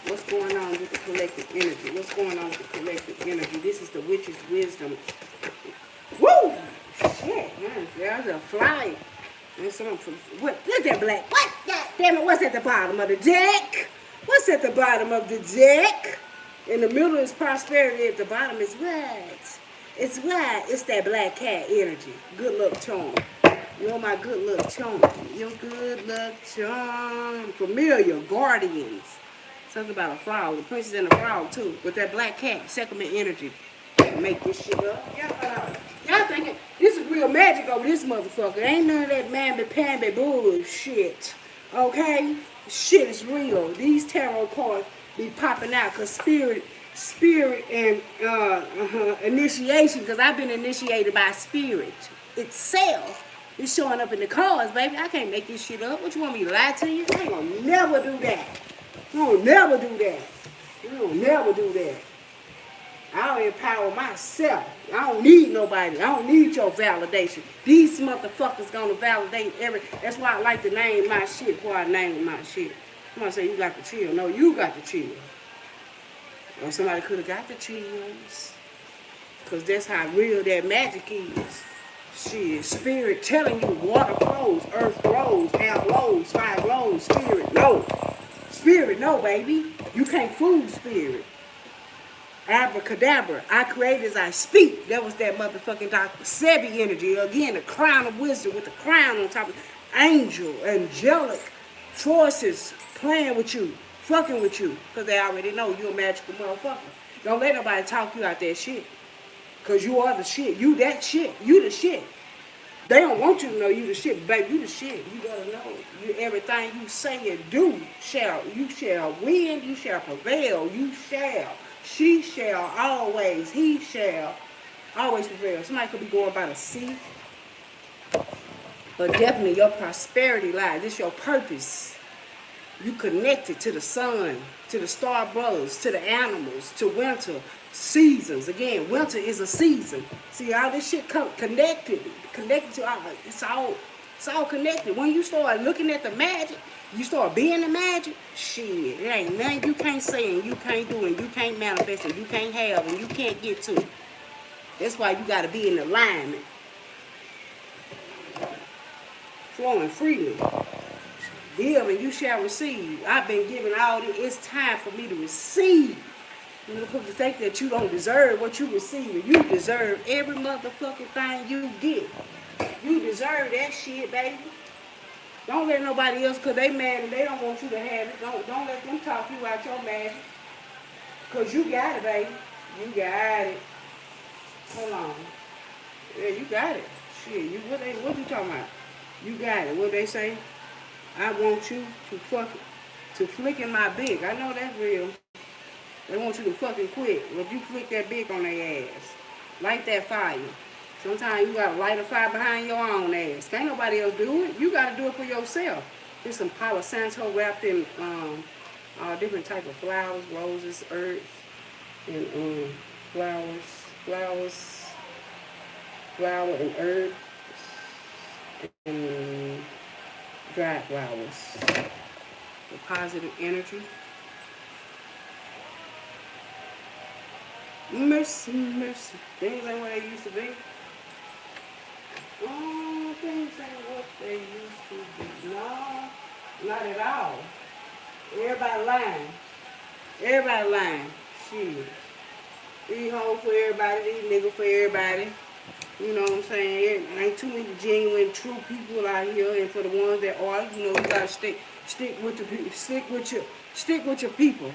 what's going on with the collective energy? What's going on with the collective energy? This is the witch's wisdom. Woo! Shit, man, there's a fly. And some, what? Look at that black. What? God damn it, what's at the bottom of the deck? What's at the bottom of the deck? In the middle is prosperity, at the bottom is what? It's what? It's that black cat energy. Good luck charm. You're my good luck charm. Your good luck charm. Familiar, guardians. Something about a frog. The princess and the frog, too. With that black cat, second energy. Make this shit up. Y'all thinking this is real magic over this motherfucker. Ain't none of that mamby-pamby bullshit. Okay? Shit is real. These tarot cards be popping out because spirit and initiation, because I've been initiated by spirit itself. It's showing up in the cards, baby. I can't make this shit up. What, you want me to lie to you? I ain't gonna never do that. I don't never do that. I don't never do that. I'll empower myself. I don't need nobody. I don't need your validation. These motherfuckers gonna validate that's why I like to name my shit before I name my shit. Somebody say you got the chill. No, you got the chill. Or somebody could have got the chills. Because that's how real that magic is. Shit, spirit telling you water flows, earth grows, air blows, fire blows, spirit no. Spirit no, baby. You can't fool spirit. Abracadabra. I create as I speak. That was that motherfucking Dr. Sebi energy. Again, the crown of wisdom with the crown on top of angel, angelic forces playing with you, fucking with you. Because they already know you're a magical motherfucker. Don't let nobody talk you out that shit. Because you are the shit. You that shit. You the shit. They don't want you to know you the shit, baby. You the shit. You gotta know. Everything you say and do you shall win. You shall prevail. You shall. She shall always. He shall always prevail. Somebody could be going by the sea. But definitely your prosperity lies. It's your purpose. You connected to the sun, to the star brothers, to the animals, to winter, seasons. Again, winter is a season. See, all this shit connected to all. It's all connected. When you start looking at the magic, you start being the magic. Shit, it ain't nothing you can't say and you can't do and you can't manifest and you can't have and you can't get to. That's why you got to be in alignment, flowing freely. Give and you shall receive. I've been given all this. It's time for me to receive. Motherfuckers think that you don't deserve what you receive. You deserve every motherfucking thing you get. You deserve that shit, baby. Don't let nobody else, because they mad and they don't want you to have it. Don't let them talk you out your magic. Because you got it, baby. You got it. Hold on. Yeah, you got it. Shit, what you talking about? You got it. What they say? I want you to flicking my big. I know that's real. They want you to fucking quit. Well, if you flick that big on their ass, light that fire. Sometimes you gotta light a fire behind your own ass. Can't nobody else do it. You gotta do it for yourself. There's some Palo Santo wrapped in all different type of flowers, roses, herbs, and flower and herbs, and dry flowers. The positive energy. Mercy, mercy. Things ain't what they used to be. Oh, things ain't what they used to be. No, Not at all. Everybody lying. Everybody lying. Shit. These hoes for everybody, these niggas for everybody. You know what I'm saying? Ain't too many genuine, true people out here, and for the ones that are, you know, you gotta stick with the people, stick with your people.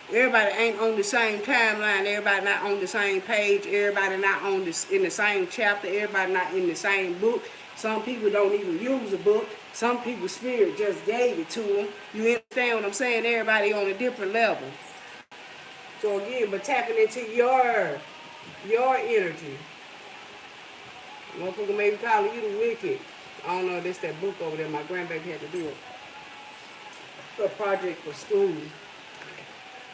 Everybody ain't on the same timeline. Everybody not on the same page. Everybody not on this in the same chapter. Everybody not in the same book. Some people don't even use a book. Some people's spirit just gave it to them. You understand what I'm saying? Everybody on a different level. So again, but tapping into your energy. Motherfucker maybe calling you the wicked. I don't know, that's that book over there. My grandbaby had to do a project for school.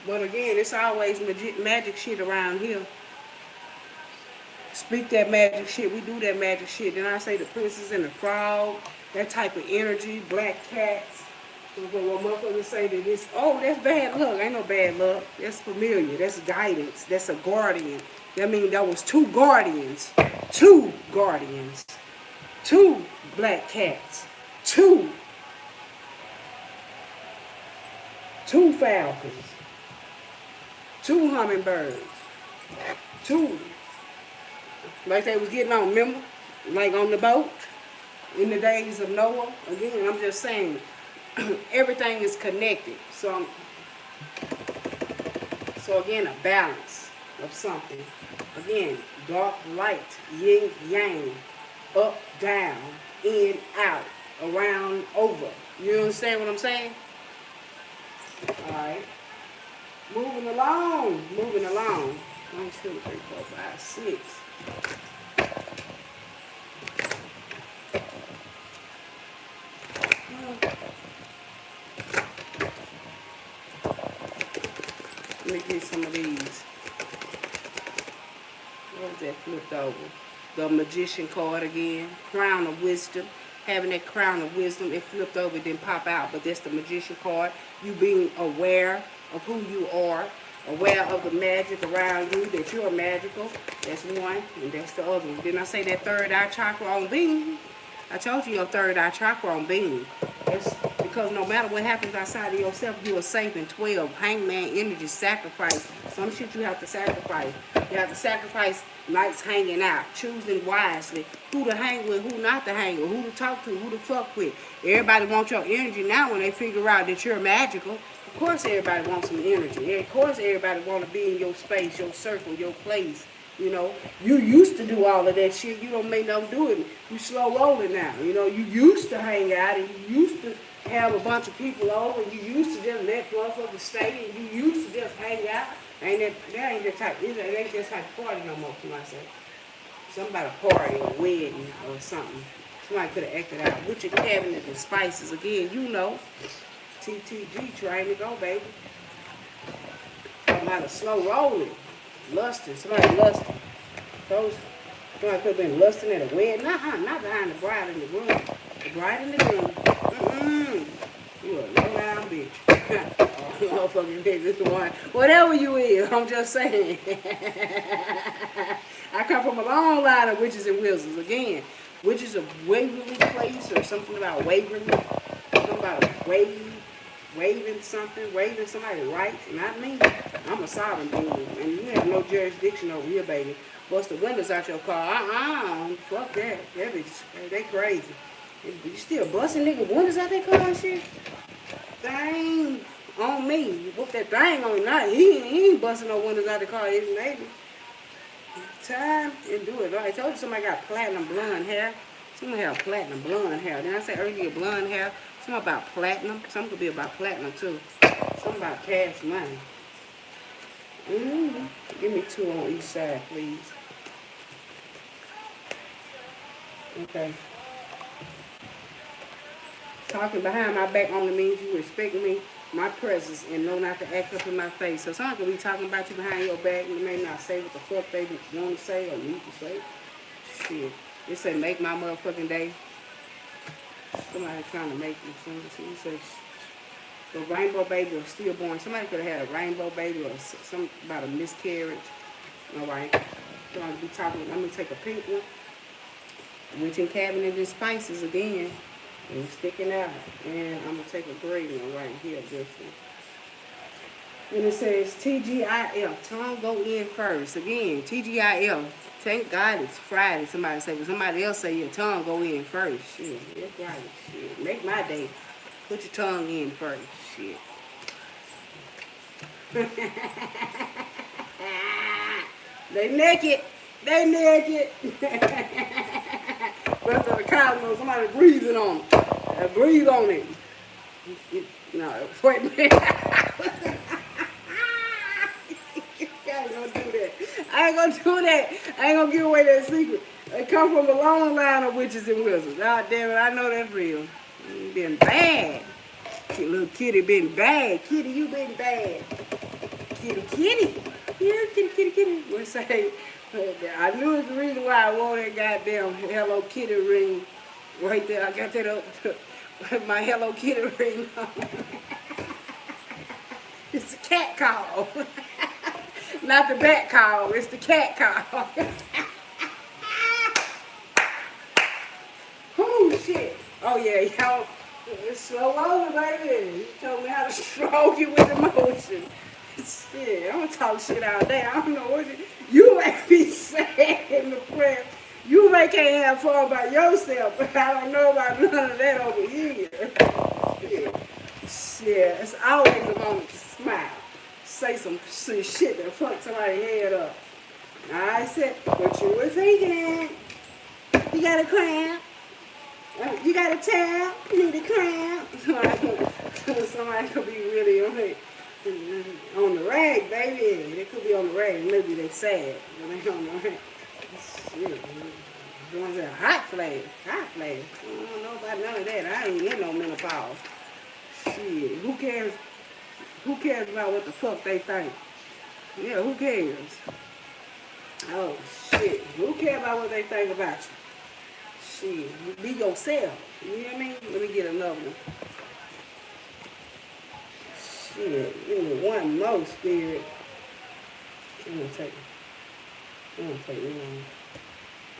But again, it's always magic shit around here. Speak that magic shit. We do that magic shit. Then I say the princess and the frog, that type of energy, black cats. What motherfuckers say that it's, oh, that's bad luck. Ain't no bad luck. That's familiar. That's guidance. That's a guardian. That means there was two guardians. Two guardians. Two black cats. Two falcons. Two hummingbirds. Two. Like they was getting on, remember? Like on the boat in the days of Noah. Again, I'm just saying, everything is connected. So again, a balance of something. Again, dark, light, yin, yang, up, down, in, out, around, over. You understand what I'm saying? All right. Moving along. 1, 2, 3, 4, 5, 6. Let me get some of these. What was that flipped over? The magician card again. Crown of wisdom. Having that crown of wisdom, it flipped over, it didn't pop out, but that's the magician card. You being aware of who you are, aware of the magic around you, that you're magical. That's one, and that's the other one. Didn't I say that third eye chakra on beam? I told you your third eye chakra on beam. That's because no matter what happens outside of yourself, you are safe in 12. Hangman energy, sacrifice. Some shit you have to sacrifice. You have to sacrifice nights hanging out, choosing wisely, who to hang with, who not to hang with, who to talk to, who to fuck with. Everybody wants your energy now when they figure out that you're magical. Of course everybody wants some energy. Of course everybody want to be in your space, your circle, your place. You know, you used to do all of that shit. You don't make them do it. You slow rolling now. You know, you used to hang out and you used to have a bunch of people over. And you used to just let motherfuckers stay and you used to just hang out. That ain't the type. It ain't that type of party no more. Somebody say something about a party or a wedding or something. Somebody could have acted out with your cabinet and spices again. You know, TTG trying to go, baby. Talking about a slow rolling. Lusting, somebody lusting. Somebody could have been lusting at a wedding. Not behind the bride in the groom. The bride in the groom. You a low down bitch. Oh, motherfucking bitch, one. Whatever you is, I'm just saying. I come from a long line of witches and wizards. Again, witches of Waverly Place or something about Waverly. Something about a wave. Waving somebody rights, not me. I'm a sovereign being, and you have no jurisdiction over here, baby. Bust the windows out your car. Fuck that. That bitch, they crazy. You still busting nigga windows out their car and shit? Thing on me. What's that thing on me? He ain't busting no windows out the car, his neighbor. Time and do it. I told you somebody got platinum blonde hair. Somebody have platinum blonde hair. Didn't I say earlier blonde hair? Something about platinum. Something could be about platinum too. Something about cash money. Give me 2 on each side, please. Okay. Talking behind my back only means you respect me, my presence, and know not to act up in my face. So someone could be talking about you behind your back and you may not say what the fuck they want to say or need to say. Shit. It say make my motherfucking day. Somebody trying to make me something. It says the rainbow baby or stillborn. Somebody could have had a rainbow baby or something about a miscarriage. All right. So I'm gonna be talking. I'm gonna take a pink one. Witch and cabinet and spices again. And it's sticking out. And I'm going to take a green one right here, this one. And it says TGIL, tongue go in first. Again, TGIL. Thank God it's Friday. Somebody say, but somebody else say your tongue go in first. Shit, that's right. Shit, make my day. Put your tongue in first. Shit. They naked. They naked. Rest of the cows know somebody breathing on them. Breathe on it. No, wait a minute. I ain't gonna do that. I ain't gonna do that. I ain't gonna give away that secret. They come from a long line of witches and wizards. God damn it, I know that's real. You been bad. Little kitty been bad. Kitty, you been bad. Kitty, kitty. Yeah, kitty, kitty, kitty. We say, I knew it's the reason why I wore that goddamn Hello Kitty ring right there. I got that up. My Hello Kitty ring on. It's the cat call. Not the bat call, it's the cat call. Oh shit. Oh yeah, y'all. It's slow over, baby. You told me how to stroke it with emotion. Shit, I'm gonna talk shit all day. I don't know what you make me say in the press. You may can't have fun by yourself, but I don't know about none of that over here. Shit, it's always a moment to smile. Say some shit that fuck somebody's head up. I said, what you were thinking at? You got a cramp? You got a tab? You need a cramp? Somebody could be really on the rag, baby. They could be on the rag. Maybe they sad. But they on the rag. Shit. The ones that are hot flash. Hot flash. I don't know about none of that. I ain't in no menopause. Shit. Who cares? Who cares about what the fuck they think? Yeah, who cares? Oh, shit. Who cares about what they think about you? Shit. Be yourself. You know what I mean? Let me get another one. Shit. Give me one more, spirit. I'm going to take it. I'm going to take it.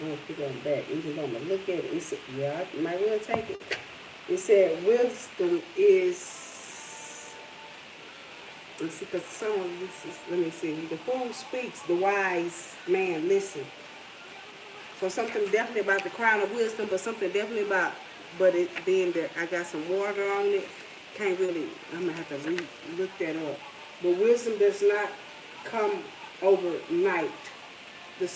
I'm going to put it on the back. I'm just going to look at it. It said, yeah, I might well take it. It said, wisdom is... Let's see, because some of this is, let me see. The fool speaks, the wise man listen. So something definitely about the crown of wisdom, but something definitely about, but it being that I got some water on it. Can't really, I'm going to have to look that up. But wisdom does not come overnight. The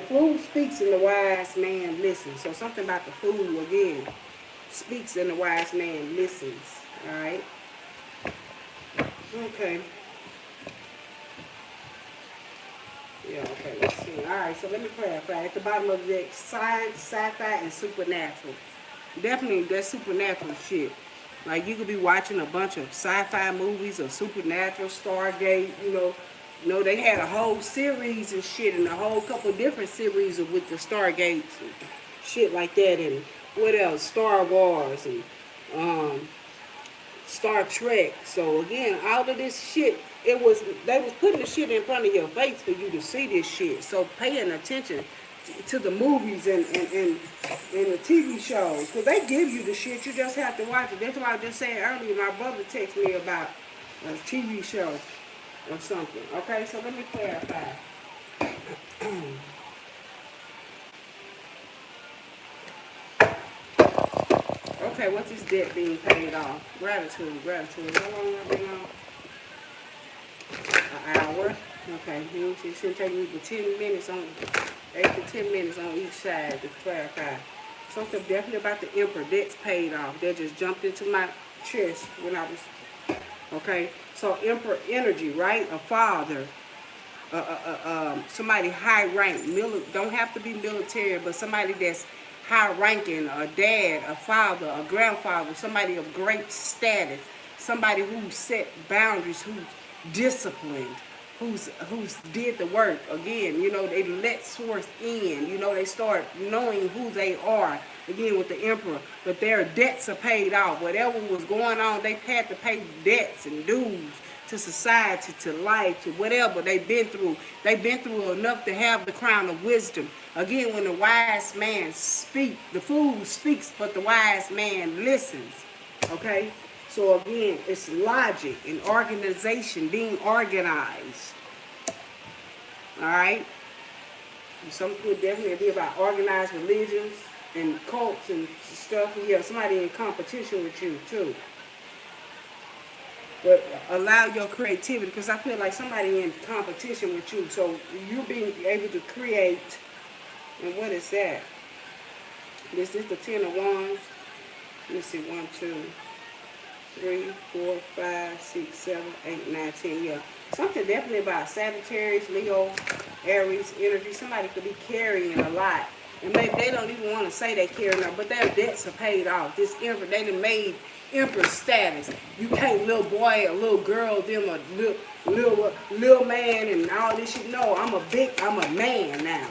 fool speaks and the wise man listens. So something about the fool, again, speaks and the wise man listens. All right? Okay. Yeah, okay, let's see. Alright, so let me clarify. At the bottom of the deck, science, sci-fi, and supernatural. Definitely, that's supernatural shit. Like, you could be watching a bunch of sci-fi movies or supernatural, Stargate, you know, they had a whole series and shit, and a whole couple different series with the Stargates and shit like that, and what else? Star Wars, and, Star Trek. So again, all of this shit, they was putting the shit in front of your face for you to see this shit. So paying attention to the movies and the TV shows, because they give you the shit, you just have to watch it. That's why I just said earlier, my brother texted me about a TV show or something. Okay, so let me clarify. Okay, what's this debt being paid off? Gratitude. How long have I been on? An hour. Okay, it should take me for 10 minutes 8 to 10 minutes on each side to clarify. Something definitely about the emperor. Debt's paid off. That just jumped into my chest when I was, okay? So emperor energy, right? A father. Somebody high rank. Don't have to be military, but somebody that's high ranking, a dad, a father, a grandfather, somebody of great status, somebody who set boundaries, who's disciplined, who's did the work. Again, you know, they let source in, you know, they start knowing who they are, again with the emperor, but their debts are paid off. Whatever was going on, they had to pay debts and dues to society, to life, to whatever they've been through. They've been through enough to have the crown of wisdom. Again, when the wise man speaks, the fool speaks, but the wise man listens. Okay? So again, it's logic and organization, being organized. All right? Some could definitely be about organized religions and cults and stuff. Yeah, somebody in competition with you too. But allow your creativity, because I feel like somebody in competition with you. So you being able to create, and what is that? This is the 10 of Wands. Let me see, 1, 2, 3, 4, 5, 6, 7, 8, 9, 10. Yeah. Something definitely about Sagittarius, Leo, Aries energy. Somebody could be carrying a lot. And maybe they don't even want to say they carrying it, but their debts are paid off. This emperor, they done made emperor status. You can't little boy or little girl, them a little man and all this shit. No, I'm a man now.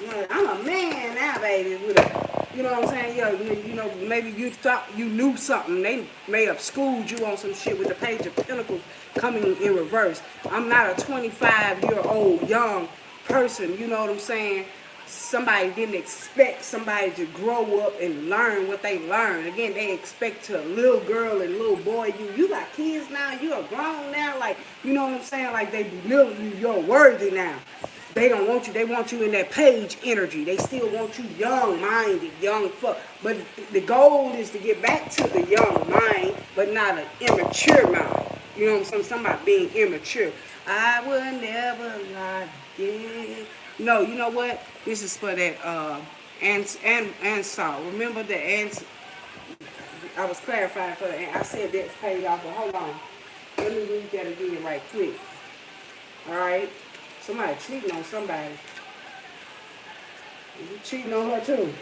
You know, I'm a man now, baby. With a, you know what I'm saying? Yeah, you know, maybe you thought you knew something. They may have schooled you on some shit with the Page of Pentacles coming in reverse. I'm not a 25-year-old young person, you know what I'm saying? Somebody didn't expect somebody to grow up and learn what they learned. Again, they expect to little girl and little boy, you got kids now, you're grown now, like, you know what I'm saying? Like they belittle you, you're worthy now. They don't want you, they want you in that page energy. They still want you young-minded, young fuck. But the goal is to get back to the young mind, but not an immature mind. You know what I'm saying? Somebody being immature. I would never lie again. No, you know what? This is for that Ansar. Remember the Ansar? I was clarifying for the I said that's paid off, but hold on. Let me read that again right quick. Alright? Somebody cheating on somebody. You cheating on her too.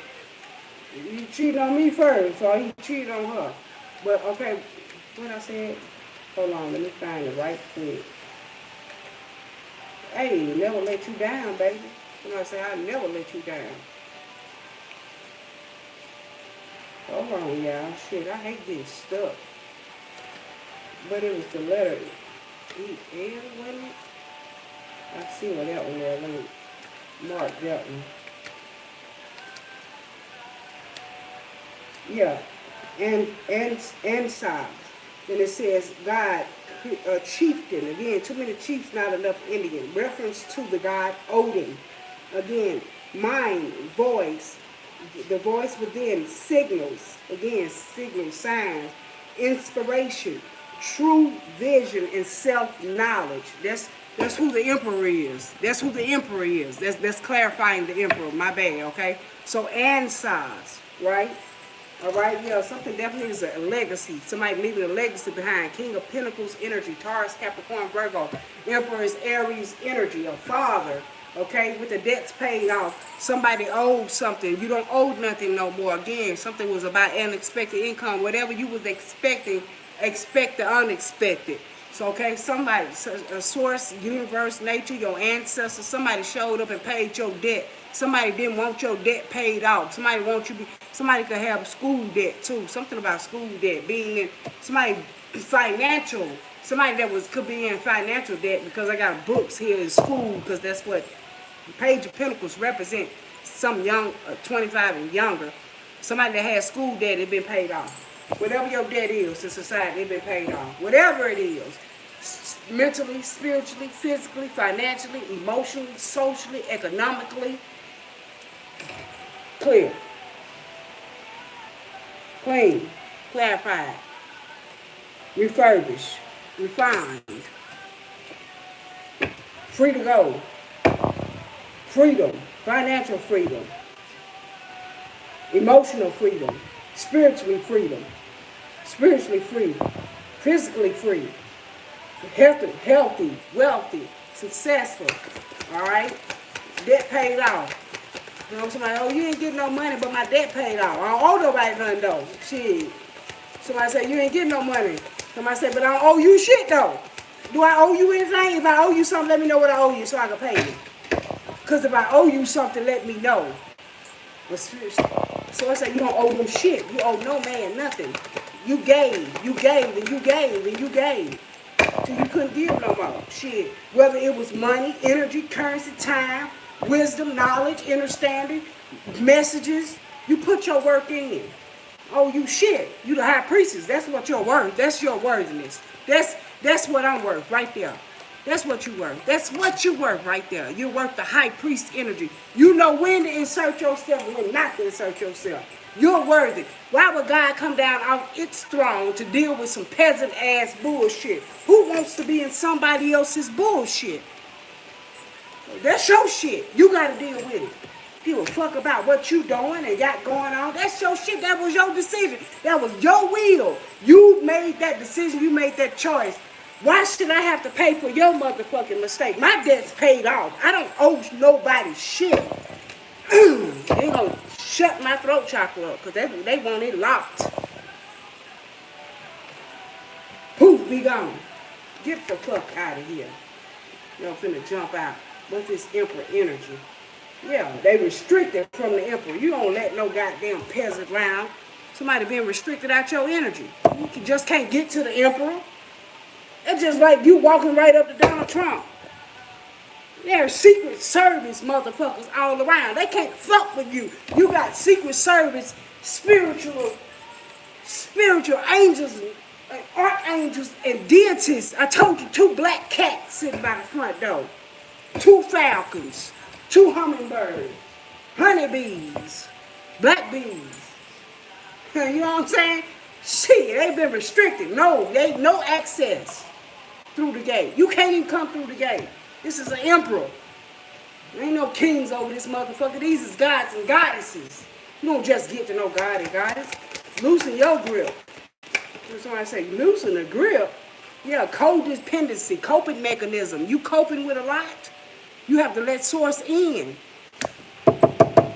You cheated on me first, so he cheated on her. But okay, what I said? Hold on, let me find it right quick. Hey, never let you down, baby. You know what I say? I never let you down. Hold on, y'all. Shit, I hate getting stuck. But it was the letter E-L, wasn't it? I see what that one was. Let me mark that one. Yeah. And Psalms. And it says, God, chieftain. Again, too many chiefs, not enough Indian. Reference to the god Odin. Again, mind, voice. The voice within, signals. Again, signals, signs. Inspiration. True vision and self-knowledge. That's who the emperor is. That's who the emperor is. That's clarifying the emperor. My bad, okay? So, answers, right? All right, yeah, something definitely is a legacy. Somebody leaving a legacy behind. King of Pentacles energy, Taurus, Capricorn, Virgo. Emperor is Aries energy, a father, okay, with the debts paid off. Somebody owed something. You don't owe nothing no more. Again, something was about unexpected income. Whatever you was expecting, expect the unexpected. So, okay, somebody, a source, universe, nature, your ancestors, somebody showed up and paid your debt. Somebody didn't want your debt paid off. Somebody wants you somebody could have school debt too. Something about school debt being in somebody financial. Somebody that could be in financial debt because I got books here in school because that's what the Page of Pentacles represent. Some young, 25 and younger. Somebody that has school debt, it been paid off. Whatever your debt is to society, it been paid off. Whatever it is. Mentally, spiritually, physically, financially, emotionally, socially, economically. Clear. Clean. Clarified. Refurbished. Refined. Free to go. Freedom. Financial freedom. Emotional freedom. Spiritually freedom. Spiritually free. Physically free. Healthy, wealthy, successful. Alright? Debt paid off. You know, somebody, oh, you ain't getting no money, but my debt paid off. I don't owe nobody nothing though. Shit. Somebody say, you ain't getting no money. Somebody say, but I don't owe you shit though. Do I owe you anything? If I owe you something, let me know what I owe you so I can pay you. Because if I owe you something, let me know. But so I say, you don't owe them shit. You owe no man nothing. You gave, and you gave, and you gave. till you couldn't give no more. Shit. Whether it was money, energy, currency, time, wisdom, knowledge, understanding, messages, you put your work in. Oh, you shit. You the high priestess. That's what you're worth. That's your worthiness. That's what I'm worth right there. That's what you worth. That's what you worth right there. You're worth the high priest energy. You know when to insert yourself and when not to insert yourself. You're worthy. Why would God come down off its throne to deal with some peasant ass bullshit? Who wants to be in somebody else's bullshit? That's your shit. You gotta deal with it. Give a fuck about what you doing and got going on. That's your shit. That was your decision. That was your will. You made that decision. You made that choice. Why should I have to pay for your motherfucking mistake? My debt's paid off. I don't owe nobody shit. They gonna shut my throat chakra up because they want it locked. Poof, be gone. Get the fuck out of here. Y'all finna jump out. What's this emperor energy? Yeah, they restricted from the emperor. You don't let no goddamn peasant round. Somebody being restricted out your energy. You just can't get to the emperor. It's just like you walking right up to Donald Trump. There's Secret Service motherfuckers all around. They can't fuck with you. You got Secret Service, spiritual angels, and archangels, and deities. I told you 2 black cats sitting by the front door. 2 falcons. 2 hummingbirds, honeybees, black bees. You know what I'm saying? Shit, they've been restricted. No, they no access through the gate. You can't even come through the gate. This is an emperor. There ain't no kings over this motherfucker. These is gods and goddesses. You don't just get to know God and goddess. Loosen your grip. Somebody say, loosen the grip. Yeah, codependency, coping mechanism. You coping with a lot. You have to let source in.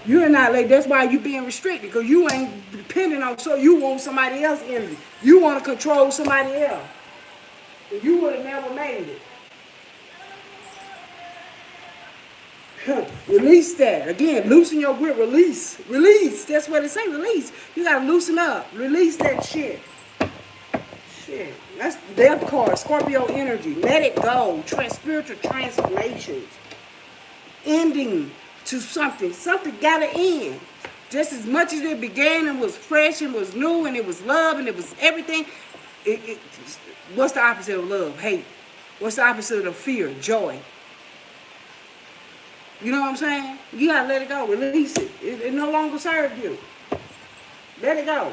You're not like, that's why you being restricted, because you ain't depending on, so you want somebody else energy. You want to control somebody else. And you would have never made it. Release that. Again, loosen your grip, release. Release. That's what it say, release. You got to loosen up. Release that shit. Shit. That's death card, Scorpio energy. Let it go. Spiritual transformations. Ending to something. Something got to end. Just as much as it began and was fresh and was new and it was love and it was everything. What's the opposite of love? Hate. What's the opposite of fear? Joy. You know what I'm saying? You got to let it go. Release it. It no longer serves you. Let it go.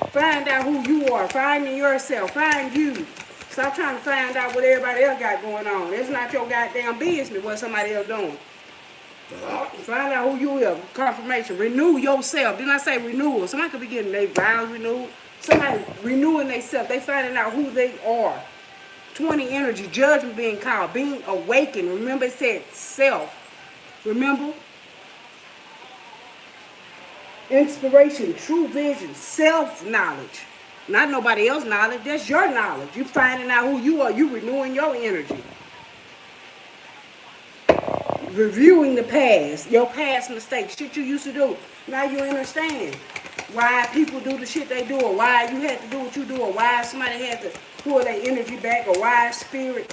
Find out who you are. Find yourself. Find you. Stop trying to find out what everybody else got going on. It's not your goddamn business what somebody else doing. Find out who you are. Confirmation. Renew yourself. Didn't I say renewal? Somebody could be getting their vows renewed. Somebody renewing themselves. They finding out who they are. 20 energy. Judgment being called. Being awakened. Remember it said self. Remember? Inspiration. True vision. Self-knowledge. Not nobody else's knowledge. That's your knowledge. You finding out who you are. You renewing your energy. Reviewing the past, your past mistakes, shit you used to do. Now you understand why people do the shit they do, or why you had to do what you do, or why somebody had to pull their energy back, or why spirit.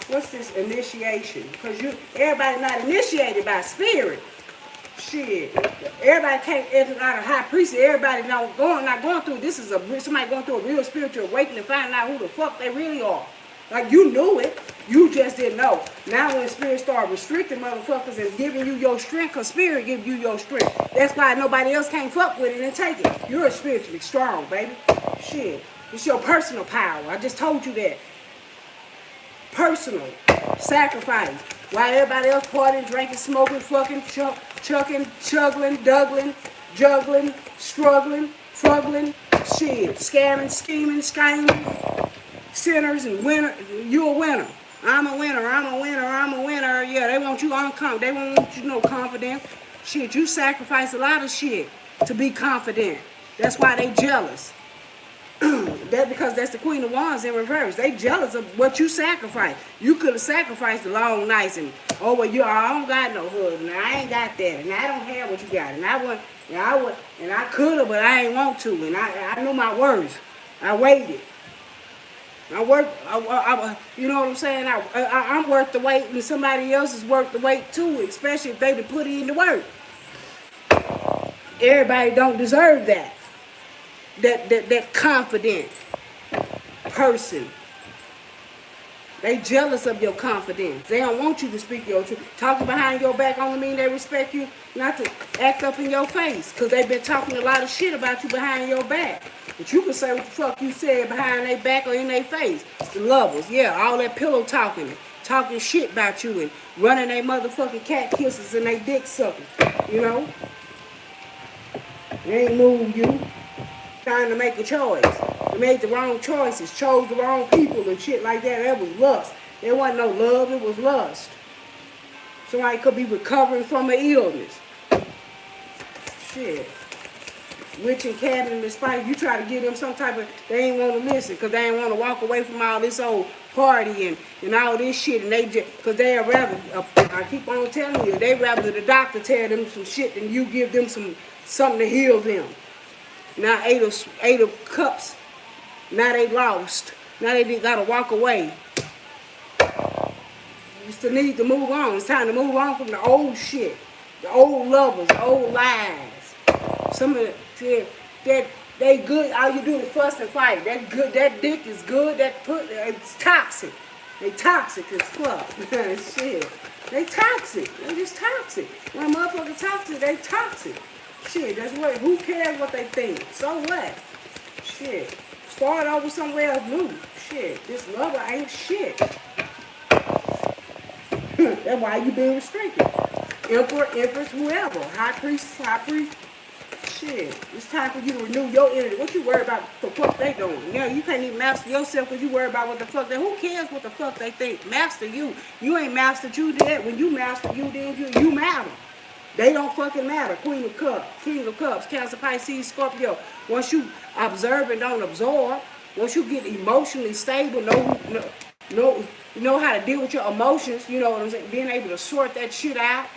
What's this initiation? Because everybody not initiated by spirit. Shit. Everybody can't, it's not a high priest. Everybody not going through, this is somebody going through a real spiritual awakening, finding out who the fuck they really are. Like, you knew it. You just didn't know. Now when spirit start restricting motherfuckers and giving you your strength, because spirit gives you your strength. That's why nobody else can't fuck with it and take it. You're spiritually strong, baby. Shit. It's your personal power. I just told you that. Personal. Sacrifice. While everybody else partying, drinking, smoking, fucking, chucking, chuggling, juggling, struggling, fuggling, shit. Scamming, scheming, scheming. Sinners and winner, you a winner. I'm a winner, I'm a winner, I'm a winner. Yeah, they want you unconfident. They want you no confident. Shit, you sacrifice a lot of shit to be confident. That's why they jealous. That's because that's the Queen of Wands in reverse. They jealous of what you sacrifice. You could have sacrificed the long nights and, oh, well, I don't got no husband. I ain't got that. And I don't have what you got. And I could have, but I ain't want to. And I knew my words. I waited. You know what I'm saying? I'm worth the weight, and somebody else is worth the weight too, especially if they put in the work. Everybody don't deserve that. That confident person. They jealous of your confidence. They don't want you to speak your truth. Talking behind your back only mean they respect you, not to act up in your face. Because they've been talking a lot of shit about you behind your back. But you can say what the fuck you said behind their back or in their face. The lovers, yeah, all that pillow talking shit about you and running their motherfucking cat kisses and they dick sucking. You know? They ain't moved you. Trying to make a choice. They made the wrong choices, chose the wrong people and shit like that. That was lust. There wasn't no love, it was lust. Somebody could be recovering from an illness. Shit. Witch and cabinet and spice, you try to give them some type of, they ain't want to listen because they ain't want to walk away from all this old party and all this shit. And they just, because they are rather, I keep on telling you, they rather the doctor tell them some shit than you give them something to heal them. Now eight of cups. Now they lost. Now they gotta walk away. You still need to move on. It's time to move on from the old shit, the old lovers, the old lies. Some of that they good. All you do is fuss and fight. That good. That dick is good. It's toxic. They toxic as fuck. Shit. They toxic. They just toxic. When motherfuckers toxic, they toxic. Shit, that's what, who cares what they think? So what? Shit. Start over somewhere else new. Shit, this lover ain't shit. That's why you being restricted. Emperor, empress, whoever. High priest. Shit, it's time for you to renew your energy. What you worry about the fuck they doing? Yeah, you can't even master yourself because you worry about what the fuck they, who cares what the fuck they think? Master you. You ain't mastered you did. When you master you then you matter. They don't fucking matter. Queen of Cups, King of Cups, Cancer, Pisces, Scorpio. Once you observe and don't absorb, once you get emotionally stable, know how to deal with your emotions, you know what I'm saying? Being able to sort that shit out,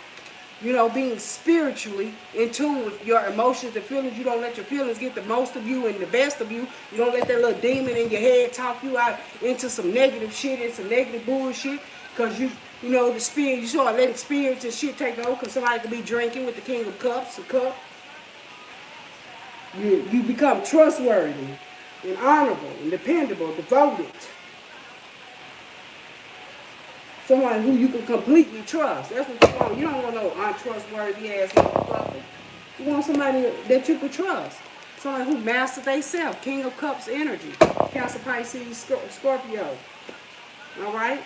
you know, being spiritually in tune with your emotions and feelings. You don't let your feelings get the most of you and the best of you. You don't let that little demon in your head talk you out into some negative shit and some negative bullshit. Because you know, the spirit, you start letting spirits and shit take over because somebody could be drinking with the King of Cups, a cup. You become trustworthy and honorable and dependable, devoted. Someone who you can completely trust. That's what you want. You don't want no untrustworthy ass motherfucker. You want somebody that you can trust. Somebody who masters themselves. King of Cups energy. Cancer, Pisces, Scorpio. All right?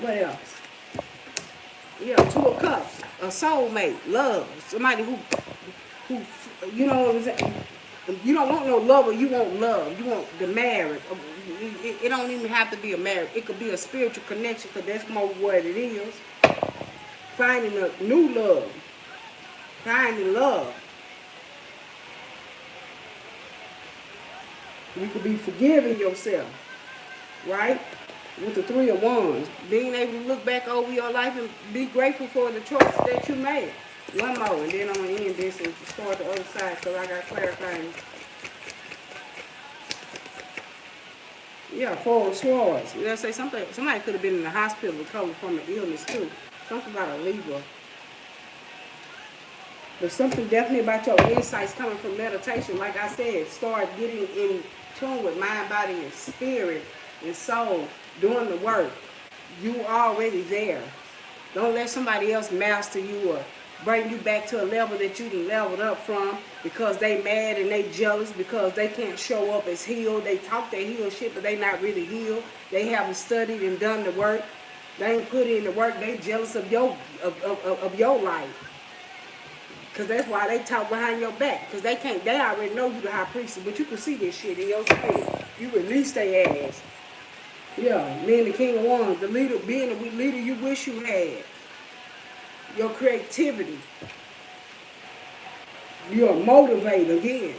What else? Yeah, Two of Cups. A soulmate. Love. Somebody who you know what I'm saying? You don't want no lover, you want love. You want the marriage. It don't even have to be a marriage. It could be a spiritual connection because that's more what it is. Finding a new love. Finding love. You could be forgiving yourself. Right? With the Three of Wands. Being able to look back over your life and be grateful for the choices that you made. One more, and then I'm going to end this and start the other side because I got clarifying. Yeah, Four of Swords. Let's say somebody could have been in the hospital recovering from an illness too. Something about a Libra. But something definitely about your insights coming from meditation. Like I said, start getting in tune with mind, body, and spirit and soul. Doing the work. You already there. Don't let somebody else master you or bring you back to a level that you done leveled up from because they mad and they jealous because they can't show up as healed. They talk their healed shit, but they not really healed. They haven't studied and done the work. They ain't put in the work. They jealous of your life. Because that's why they talk behind your back. Because they already know you the high priestess, but you can see this shit in your spirit. You release their ass. Yeah, being the King of Wands, the leader, being the leader you wish you had. Your creativity. You're a motivator again.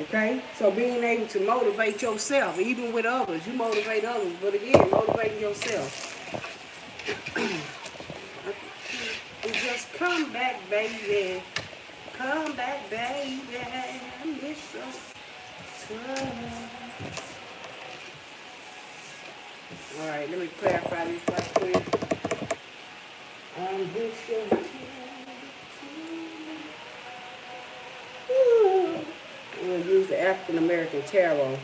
Okay? So being able to motivate yourself, even with others. You motivate others, but again, motivating yourself. Just come back, baby. Come back, baby. I miss you. All right, let me clarify this right quick. This show. We'll use the African American Tarot.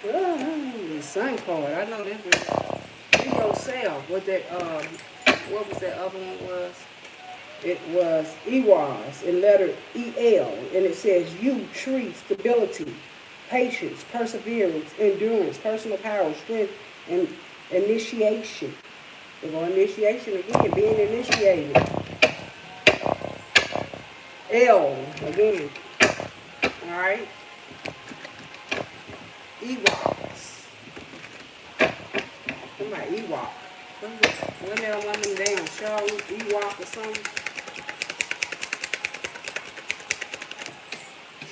The Sun card. I know this was. Be yourself. What that what was that other one was? It was EWAS in letter EL, and it says you, tree, stability, patience, perseverance, endurance, personal power, strength, and initiation. We're going initiation again, being initiated. L again. All right. EWAS. What about EWAS? Wasn't that on one of them damn shows, EWAS or something?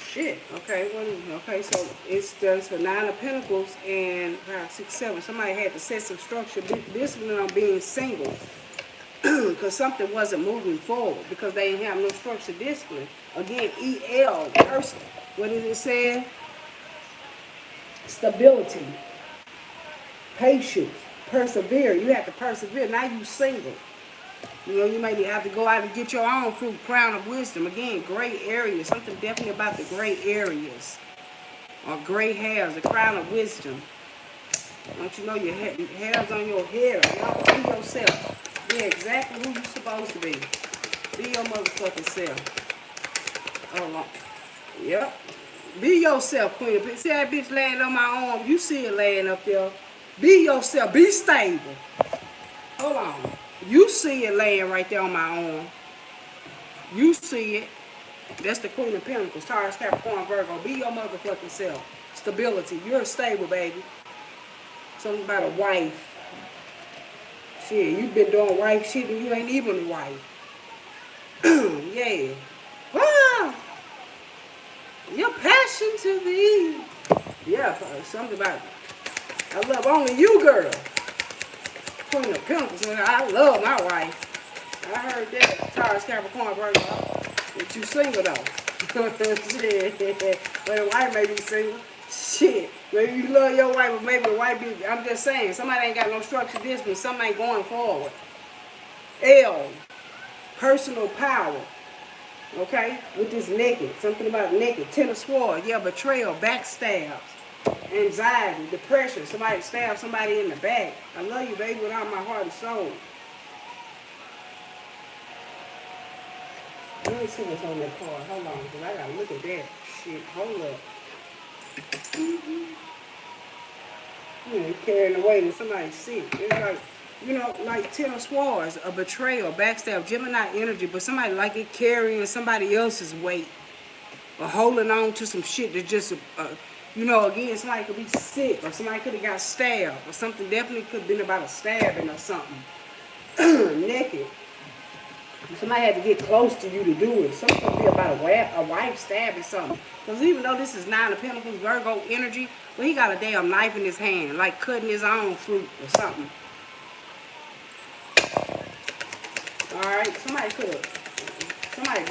Shit. Okay. Okay. So it's just for 9 of Pentacles and 5, 6, 7. Somebody had to set some structure. This one on being single, because something wasn't moving forward because they didn't have no structure, discipline. Again, EL person. What did it say? Stability, patience, persevere. You have to persevere. Now you single. You know, you may have to go out and get your own fruit, crown of wisdom. Again, gray areas. Something definitely about the gray areas. Or gray hairs, the crown of wisdom. Don't you know your hairs on your head? Y'all be yourself. Be exactly who you're supposed to be. Be your motherfucking self. Oh, yep. Be yourself, Queen. See that bitch laying on my arm? You see it laying up there. Be yourself. Be stable. Hold on. You see it laying right there on my arm. You see it. That's the Queen of Pentacles. Taurus, Capricorn, Virgo. Be your motherfucking self. Stability. You're stable, baby. Something about a wife. Shit, you've been doing wife shit and you ain't even a wife. Yeah. Ah! Your passion to be. Yeah, something about it. I love only you, girl. Queen of Pentacles. I love my wife. I heard that. Taurus, Capricorn, Virgo. But you single though. Shit. But the wife may be single. Shit. Maybe you love your wife, but maybe the wife be. I'm just saying, somebody ain't got no structure this, but something ain't going forward. L. Personal power. Okay? With this naked. Something about naked. 10 of Swords. Yeah, betrayal, backstabs, anxiety, depression. Somebody stabbed somebody in the back. I love you, baby, with all my heart and soul. Let me see what's on that card. Hold on, because I got to look at that shit. Hold up. You carrying away and somebody sick. It's like, you know, like 10 of Swords, a betrayal, backstab, Gemini energy, but somebody like it carrying somebody else's weight or holding on to some shit that just, you know, again, somebody could be sick or somebody could have got stabbed or something. Definitely could have been about a stabbing or something. Naked. Somebody had to get close to you to do it. Something could be about a wife stabbing something. Because even though this is 9 of Pentacles, Virgo energy, well, he got a damn knife in his hand, like cutting his own fruit or something. Alright, somebody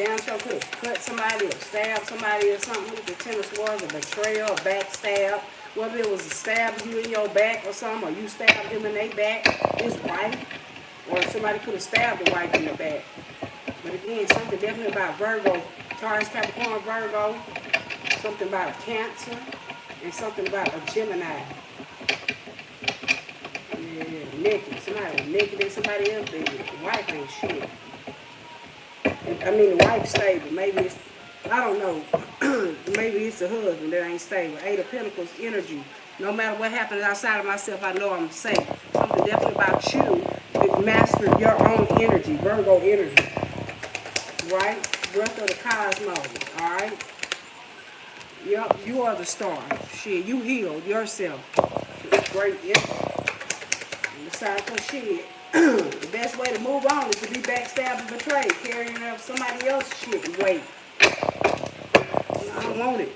down show could have cut somebody or stabbed somebody or something with the 10 of Swords, a betrayal, a backstab. Whether it was a stab you in your back or something, or you stabbed him in their back, his wife, or somebody could have stabbed the wife in the back. But again, something definitely about Virgo, Taurus, Capricorn, Virgo, something about a Cancer, and something about a Gemini. Yeah, naked. Somebody was naked and somebody else did it. The wife ain't shit. I mean, the wife's stable. Maybe it's, I don't know. Maybe it's the husband that ain't stable. 8 of Pentacles energy. No matter what happens outside of myself, I know I'm safe. Something definitely about you that master your own energy, Virgo energy. Right? Breath of the cosmos. Alright? Yup, you are the star. Shit, you healed yourself. Great energy. Cycle shit. The best way to move on is to be backstabbed and betrayed, carrying up somebody else's shit and weight. I don't want it.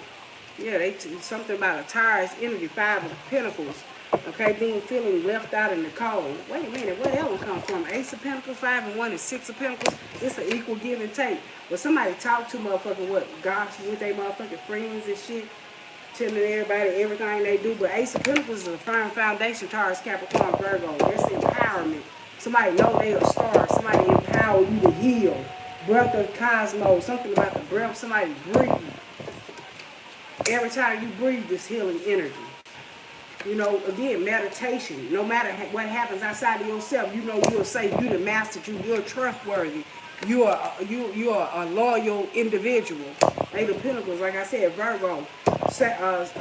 Yeah, something about a Taurus energy, 5 of Pentacles. Okay, being feeling left out in the cold. Wait a minute, where that one come from? Ace of Pentacles, 5 and 1, and 6 of Pentacles. It's an equal give and take. But somebody talk to motherfucking what? Gossip with their motherfucking friends and shit. Telling everybody everything they do. But Ace of Pentacles is a firm foundation, Taurus, Capricorn, Virgo. That's empowerment. Somebody know they a star. Somebody empower you to heal. Breath of the cosmos. Something about the breath. Somebody breathe. Every time you breathe, this healing energy. You know, again, meditation. No matter what happens outside of yourself, you know you're safe. You're the master. You're trustworthy. You are a loyal individual. Eight of Pentacles, like I said, Virgo.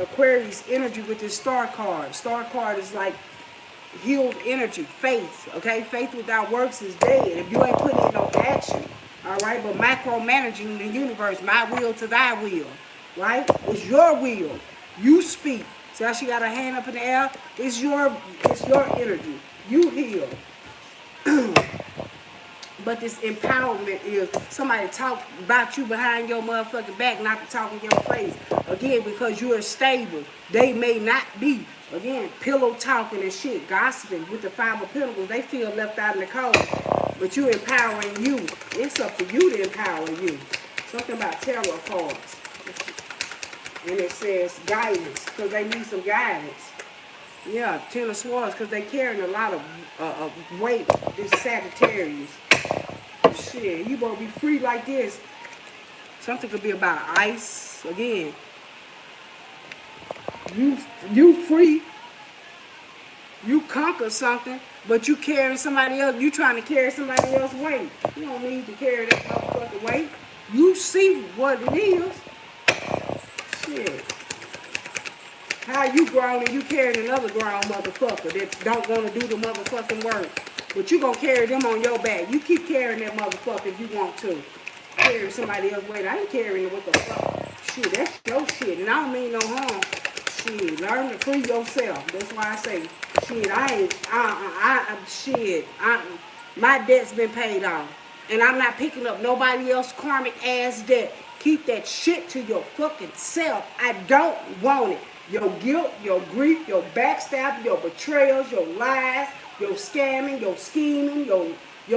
Aquarius energy with this star card. Star card is like healed energy, faith. Okay, faith without works is dead. If you ain't putting in no action, all right. But micromanaging the universe, my will to thy will, right? It's your will. You speak. See how she got her hand up in the air? It's your energy. You heal. But this empowerment is somebody talk about you behind your motherfucking back, not to talk in your face. Again, because you're stable. They may not be. Again, pillow talking and shit, gossiping with the 5 of Pentacles. They feel left out in the cold. But you're empowering you. It's up to you to empower you. Something about tarot cards. And it says guidance, because they need some guidance. Yeah, 10 of Swords, because they're carrying a lot of weight. This Sagittarius. Shit, you gonna be free like this. Something could be about ice. Again, you free. You conquer something, but you carrying somebody else. You trying to carry somebody else's weight. You don't need to carry that motherfucking weight. You see what it is. Shit. How you grown and you carrying another grown motherfucker that don't want to do the motherfucking work. But you gonna carry them on your back. You keep carrying that motherfucker if you want to. Carry somebody else's weight. I ain't carrying it. What the fuck? Shit, that's your shit. And I don't mean no harm. Shit, learn to free yourself. That's why I say, shit, my debt's been paid off. And I'm not picking up nobody else's karmic ass debt. Keep that shit to your fucking self. I don't want it. Your guilt, your grief, your backstab, your betrayals, your lies, your scamming, your scheming, your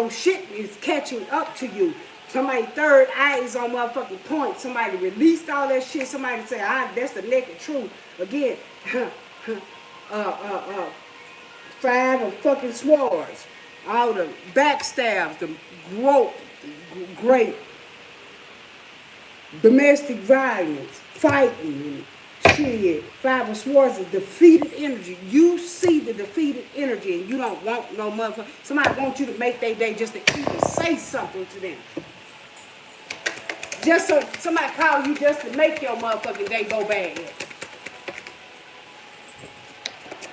shit is catching up to you. Somebody's third eye is on motherfucking point. Somebody released all that shit. Somebody say, that's the naked truth. Again, 5 of fucking Swords. All the backstabs, the great domestic violence, fighting, and shit. 5 of Swords is defeated energy. You see the defeated energy and you don't want no motherfucker. Somebody wants you to make their day just to even say something to them. Just so somebody call you just to make your motherfucking day go bad.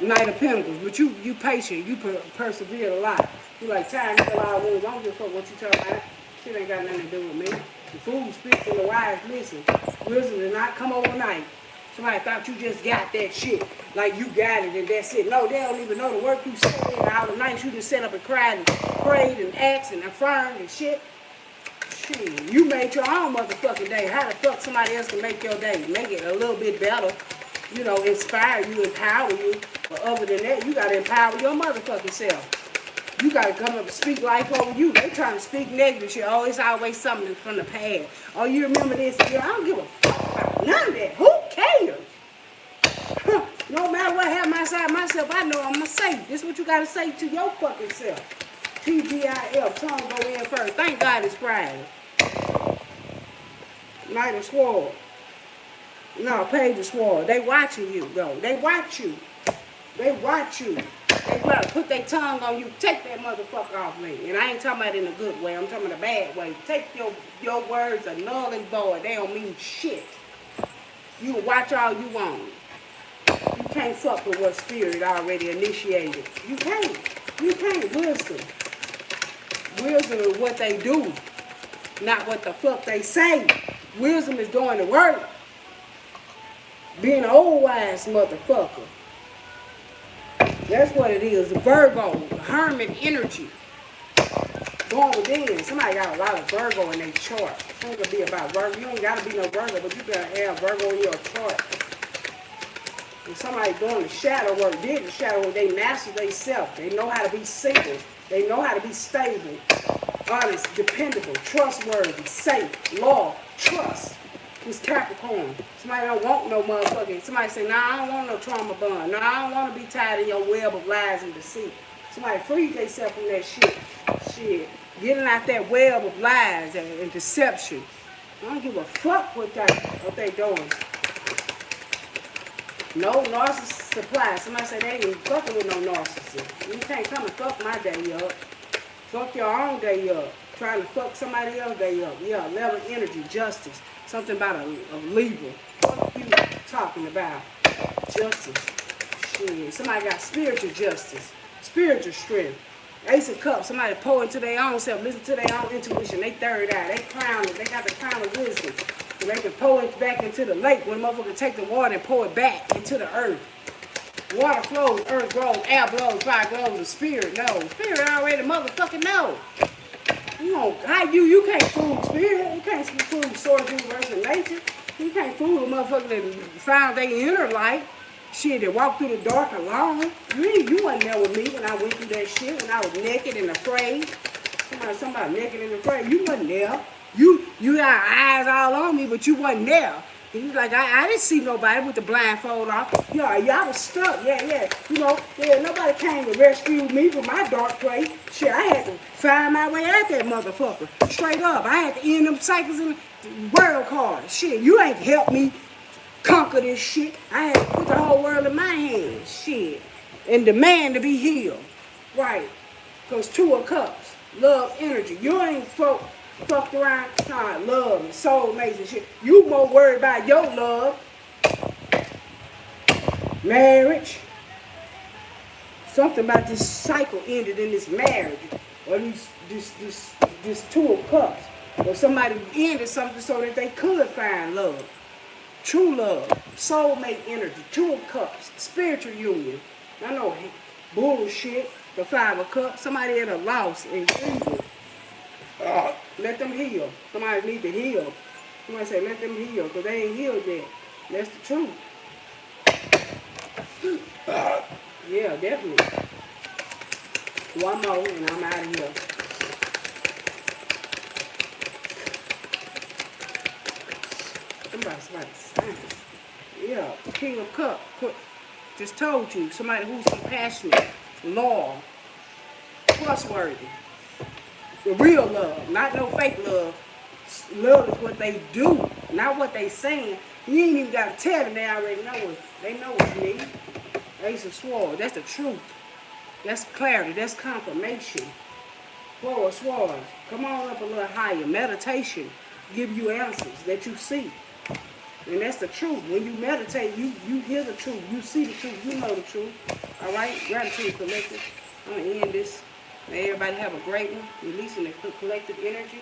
Knight of Pentacles, but you patient, you persevere a lot. You like time to all wounds. I don't give a fuck what you talking about. Shit ain't got nothing to do with me. The fool speaks and the wise listen. Wisdom did not come overnight. Somebody thought you just got that shit, like you got it and that's it. No, they don't even know the work you said in all the nights you just set up and cried and prayed and asked and affirmed and shit. Shit, you made your own motherfucking day. How the fuck somebody else can make your day? Make it a little bit better. You know, inspire you, empower you. But other than that, you got to empower your motherfucking self. You got to come up and speak life over you. They trying to speak negative shit. Oh, it's always something from the past. Oh, you remember this? Yeah, I don't give a fuck about none of that. Who cares? No matter what happened outside myself, I know I'm safe. This is what you got to say to your fucking self. TGIF, tongue go in first. Thank God it's Friday. Knight of Swords. No, Page of Swords. They watching you, though. They watch you. They watch you. They gotta put their tongue on you. Take that motherfucker off me. And I ain't talking about it in a good way. I'm talking about a bad way. Take your words are null and void. They don't mean shit. You can watch all you want. You can't fuck with what spirit already initiated. You can't. You can't. Wisdom. Wisdom is what they do, not what the fuck they say. Wisdom is doing the work. Being an old wise motherfucker. That's what it is. The Virgo, the hermit energy. Going within. Somebody got a lot of Virgo in their chart. It's gonna be about Virgo. You ain't gotta be no Virgo, but you gotta have Virgo in your chart. When somebody doing the shadow work, did the shadow work, they master themselves. They know how to be single. They know how to be stable, honest, dependable, trustworthy, safe, law, trust. It's Capricorn. Somebody don't want no motherfucking. Somebody say, nah, I don't want no trauma bond. Nah, I don't want to be tied in your web of lies and deceit. Somebody free themselves from that shit. Shit. Getting out that web of lies and deception. I don't give a fuck what they doing. No narcissist supply. Somebody say they ain't fucking with no narcissist. You can't come and fuck my day up. Fuck your own day up. Trying to fuck somebody else's day up. Yeah, level energy, justice. Something about a Libra. What you talking about? Justice. Shit. Somebody got spiritual justice. Spiritual strength. Ace of Cups. Somebody pour into their own self. Listen to their own intuition. They third eye. They crown it. They got the crown of wisdom. So they can pour it back into the lake. When a motherfucker take the water and pour it back into the earth. Water flows, earth grows, air blows, fire glows, the spirit knows. Spirit already motherfucking know. You know, how you can't fool spirit. You can't fool source, universe, and nature. You can't fool a motherfucker that found their inner light. Shit, that walked through the dark alone. You wasn't there with me when I went through that shit, when I was naked and afraid. Somebody naked and afraid. You wasn't there. You got eyes all on me, but you wasn't there. He was like, I didn't see nobody with the blindfold on. Y'all was stuck. Yeah. Nobody came to rescue me from my dark place. Shit, I had to find my way out that motherfucker. Straight up. I had to end them cycles in the world cards. Shit, you ain't helped me conquer this shit. I had to put the whole world in my hands. Shit. And demand to be healed. Right. Because 2 of Cups. Love, energy. You ain't fucked around trying to love and soulmates and shit. You more worried about your love, marriage. Something about this cycle ended in this marriage, or this 2 of Cups, or somebody ended something so that they could find love, true love, soulmate energy, 2 of Cups, spiritual union. I know bullshit. The 5 of Cups. Somebody at a loss in grieving. Let them heal. Somebody need to heal. Somebody say, let them heal, because they ain't healed yet. That's the truth. Yeah, definitely. One more, and I'm out of here. Somebody. Yeah, King of Cups. Just told you. Somebody who's compassionate, loyal, trustworthy. The real love, not no fake love. Love is what they do, not what they saying. You ain't even got to tell them, they already know it. They know what you need. Ace of Swords, that's the truth. That's clarity, that's confirmation. 4 of Swords, come on up a little higher. Meditation give you answers that you see. And that's the truth. When you meditate, you hear the truth. You see the truth. You know the truth. All right? Gratitude collective. I'm going to end this. May everybody have a great one. Releasing the collective energy.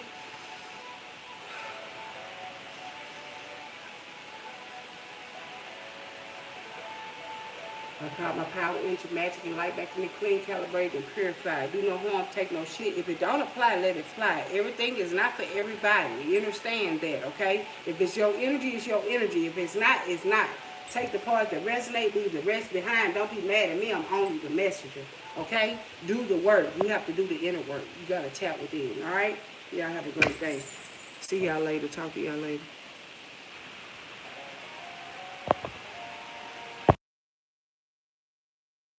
I call my power into magic and light back to me, clean, calibrated, and purified. Do no harm, take no shit. If it don't apply, let it fly. Everything is not for everybody. You understand that, okay? If it's your energy, it's your energy. If it's not, it's not. Take the parts that resonate, leave the rest behind. Don't be mad at me. I'm only the messenger, okay? Do the work. You have to do the inner work. You got to tap within, all right? Y'all have a great day. See y'all later. Talk to y'all later.